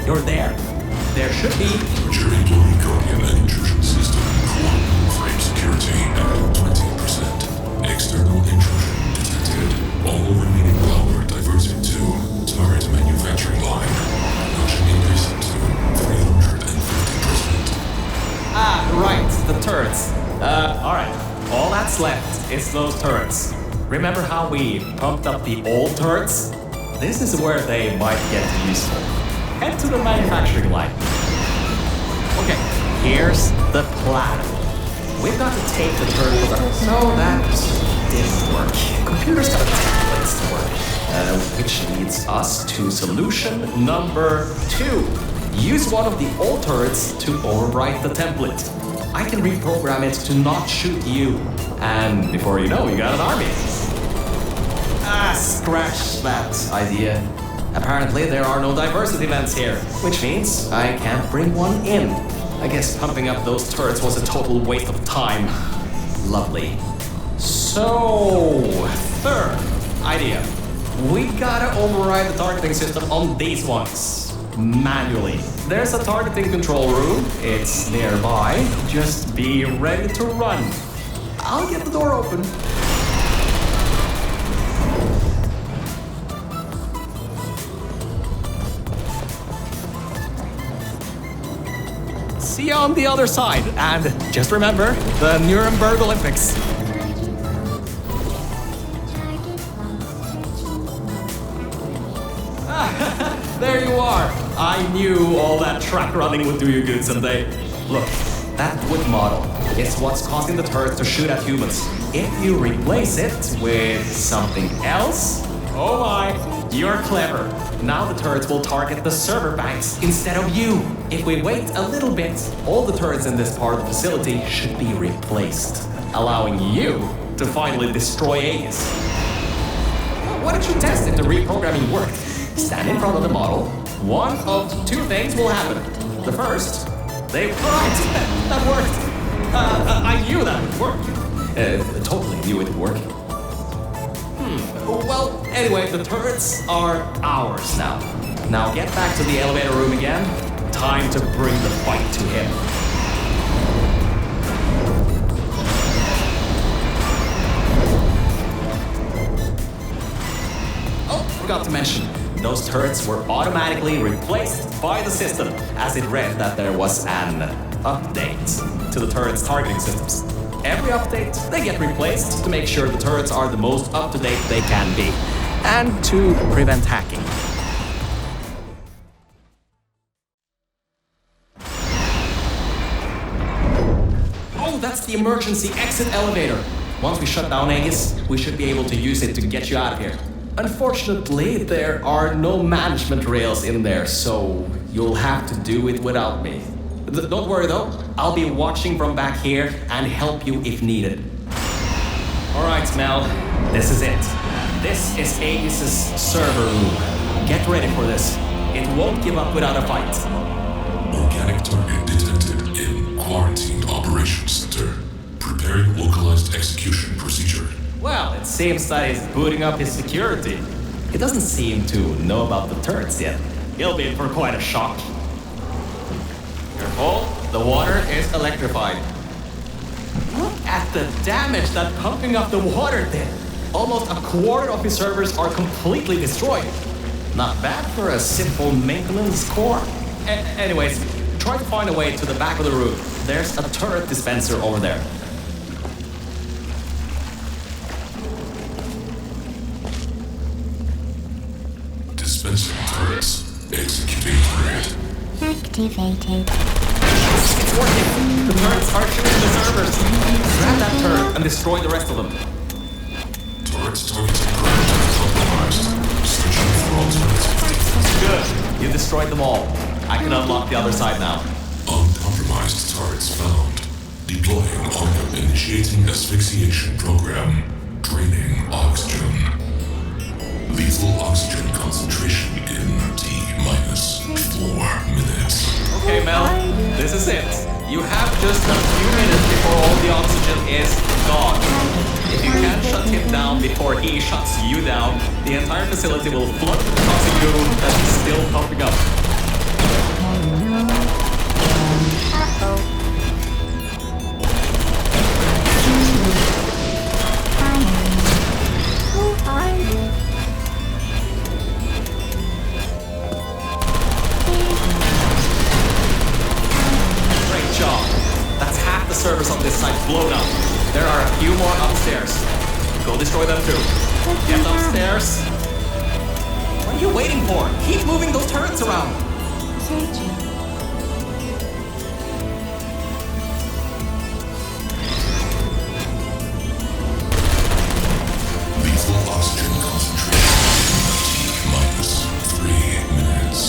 You're there. There should be... During Blue Guardian and intrusion system. Frame security at 20%. External intrusion detected. All remaining power diverted to turret manufacturing line. Production increasing to 350%. Right, the turrets. Alright. All that's left is those turrets. Remember how we pumped up the old turrets? This is where they might get useful. Head to the manufacturing line. Okay, here's the plan. We've got to take the turret apart. No, that didn't work. Computers got a templates to work. Which leads us to solution number 2. Use one of the old turrets to overwrite the template. I can reprogram it to not shoot you. And before you know, you got an army. Scratch that idea. Apparently there are no diversity vents here, which means I can't bring one in. I guess pumping up those turrets was a total waste of time. Lovely. So, third idea. We gotta override the targeting system on these ones. Manually. There's a targeting control room. It's nearby. Just be ready to run. I'll get the door open. See you on the other side. And just remember, the Nuremberg Olympics. There you are. I knew all that track running would do you good someday. Look, that wood model is what's causing the turrets to shoot at humans. If you replace it with something else, oh my, you're clever. Now the turrets will target the server banks instead of you. If we wait a little bit, all the turrets in this part of the facility should be replaced, allowing you to finally destroy Aegis. Why don't you test if the reprogramming worked? Stand in front of the model. One of two things will happen. The first, they... Right! That worked! I knew that would work. Totally knew it would work. Well, anyway, the turrets are ours now. Now get back to the elevator room again. Time to bring the fight to him. Oh, forgot to mention. Those turrets were automatically replaced by the system, as it read that there was an update to the turrets' targeting systems. Every update, they get replaced to make sure the turrets are the most up-to-date they can be, and to prevent hacking. Oh, that's the emergency exit elevator. Once we shut down Aegis, we should be able to use it to get you out of here. Unfortunately, there are no management rails in there, so you'll have to do it without me. Don't worry though, I'll be watching from back here and help you if needed. Alright, Mel, this is it. This is Aegis' server room. Get ready for this. It won't give up without a fight. Organic target detected in Quarantined Operations Center. Preparing localized execution procedure. Well, it seems that he's booting up his security. He doesn't seem to know about the turrets yet. He'll be in for quite a shock. Careful, the water is electrified. Look at the damage that pumping up the water did. Almost a quarter of his servers are completely destroyed. Not bad for a simple maintenance core. Anyways, try to find a way to the back of the room. There's a turret dispenser over there. Dispensing turrets. Executing turret. Activated. It's working! The turrets are shooting the servers! Grab that turret and destroy the rest of them. Turrets targeting currently compromised. Searching for alternatives. Good. You destroyed them all. I can unlock the other side now. Uncompromised turrets found. Deploying on initiating asphyxiation program. Draining oxygen. Lethal oxygen concentration in T-4 minutes. Okay, Mel, this is it. You have just a few minutes before all the oxygen is gone. If you can't shut him down before he shuts you down, the entire facility will flood with toxic goo that is still pumping up. Who are you? Great job. That's half the servers on this site blown up. There are a few more upstairs. Go destroy them too. Get upstairs. What are you waiting for? Keep moving those turrets around. Searching. Lethal oxygen concentration T-3 minutes.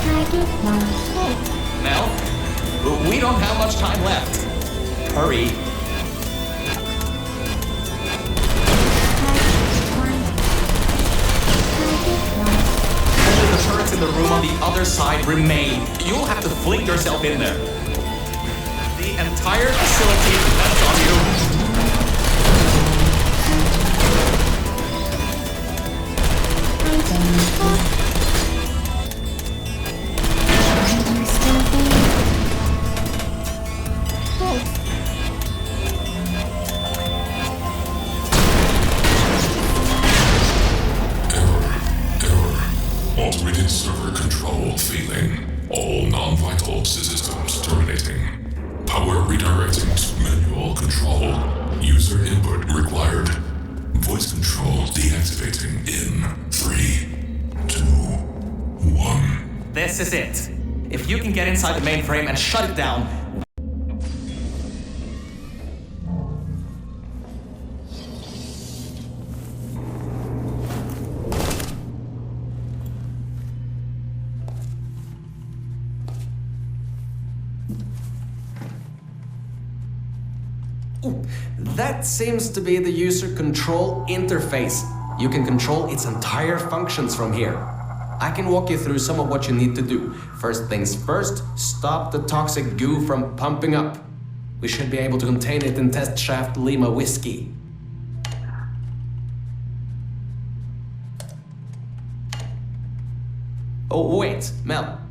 Target lost. Mel, we don't have much time left. Hurry. Only the turrets in the room on the other side remain. You'll have to fling yourself in there. The entire facility depends on you. Alt-rated server control failing. All non-vital systems terminating. Power redirecting to manual control. User input required. Voice control deactivating in 3, 2, 1. This is it. If you can get inside the mainframe and shut it down. Ooh, that seems to be the user control interface. You can control its entire functions from here. I can walk you through some of what you need to do. First things first, stop the toxic goo from pumping up. We should be able to contain it in Test Shaft Lima Whiskey. Oh, wait, Mel.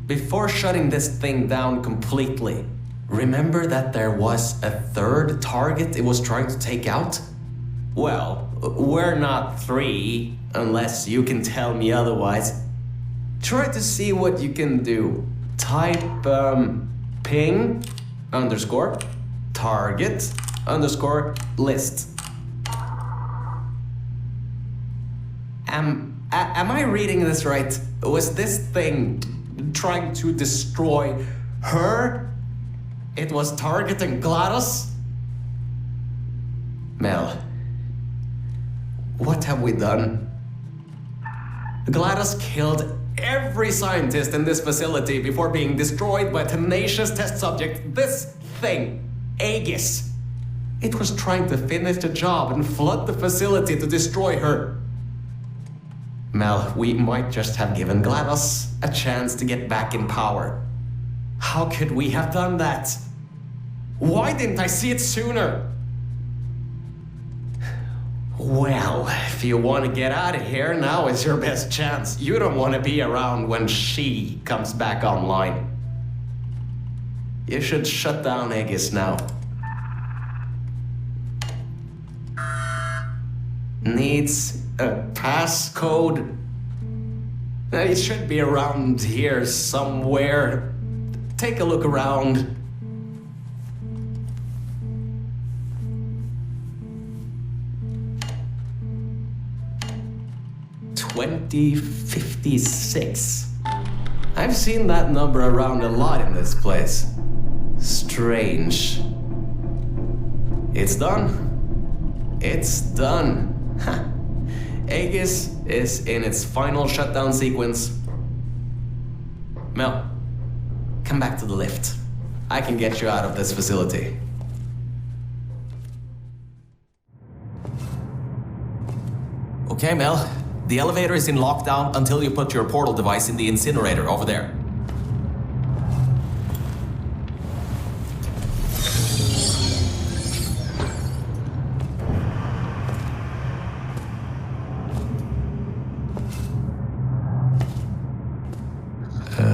Before shutting this thing down completely, remember that there was a third target it was trying to take out? Well, we're not 3, unless you can tell me otherwise. Try to see what you can do. Type, ping, _ target, _ list. Am I reading this right? Was this thing trying to destroy her? It was targeting GLaDOS? Mel, what have we done? GLaDOS killed every scientist in this facility before being destroyed by a tenacious test subject. This thing, Aegis. It was trying to finish the job and flood the facility to destroy her. Mel, we might just have given GLaDOS a chance to get back in power. How could we have done that? Why didn't I see it sooner? Well, if you want to get out of here, now is your best chance. You don't want to be around when she comes back online. You should shut down Aegis now. Needs a passcode. It should be around here somewhere. Take a look around. $2056. I've seen that number around a lot in this place. Strange. It's done. It's done. Aegis is in its final shutdown sequence. Mel, come back to the lift. I can get you out of this facility. Okay, Mel. The elevator is in lockdown until you put your portal device in the incinerator over there.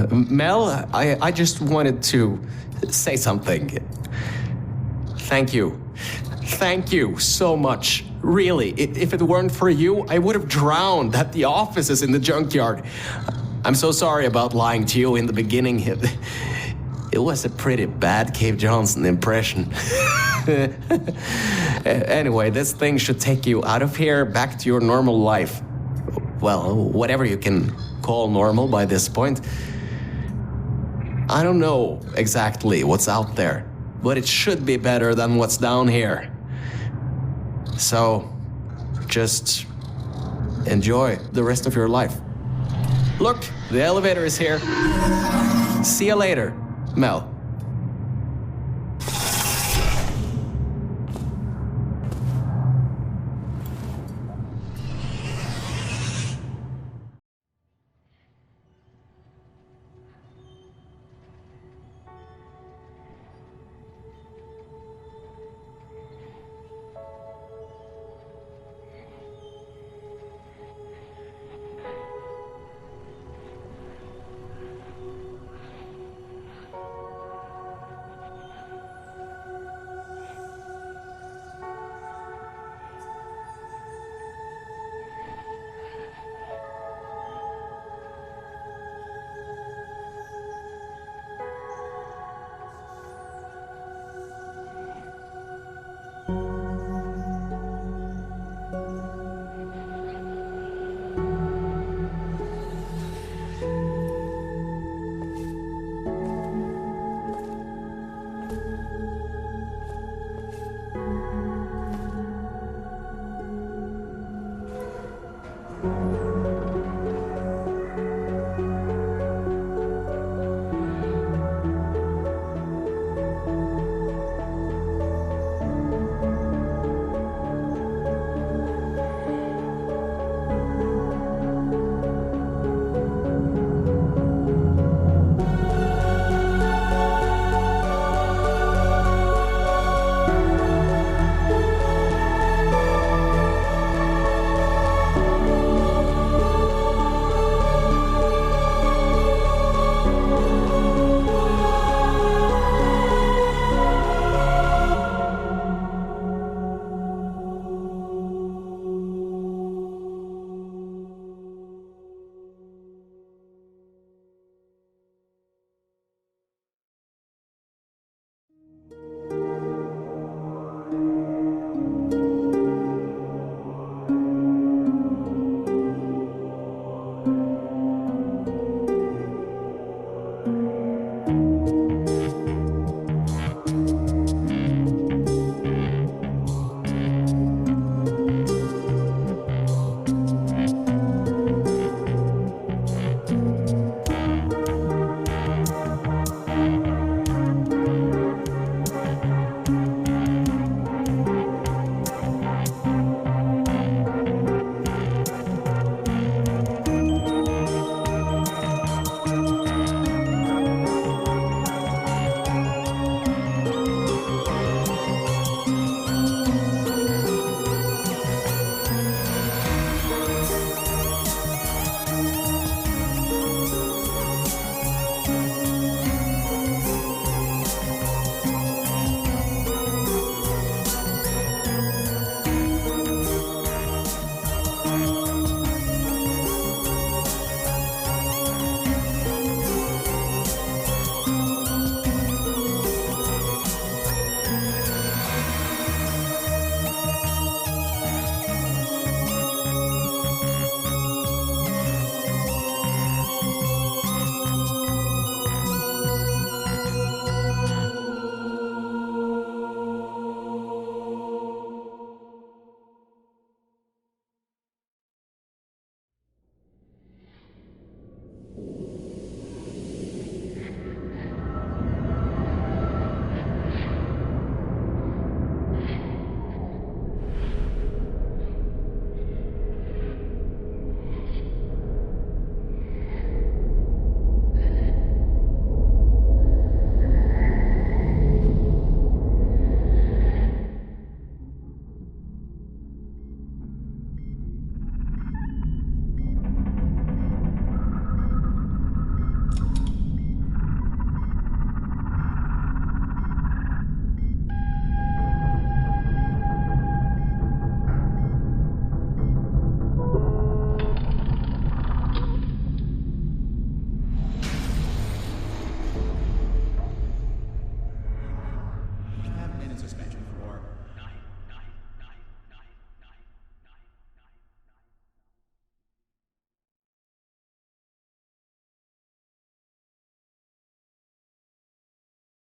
Mel, I just wanted to say something. Thank you. Thank you so much. Really, if it weren't for you, I would have drowned at the offices in the junkyard. I'm so sorry about lying to you in the beginning. It was a pretty bad Cave Johnson impression. Anyway, this thing should take you out of here, back to your normal life. Well, whatever you can call normal by this point. I don't know exactly what's out there, but it should be better than what's down here. So, just enjoy the rest of your life. Look, the elevator is here. See you later. Mel,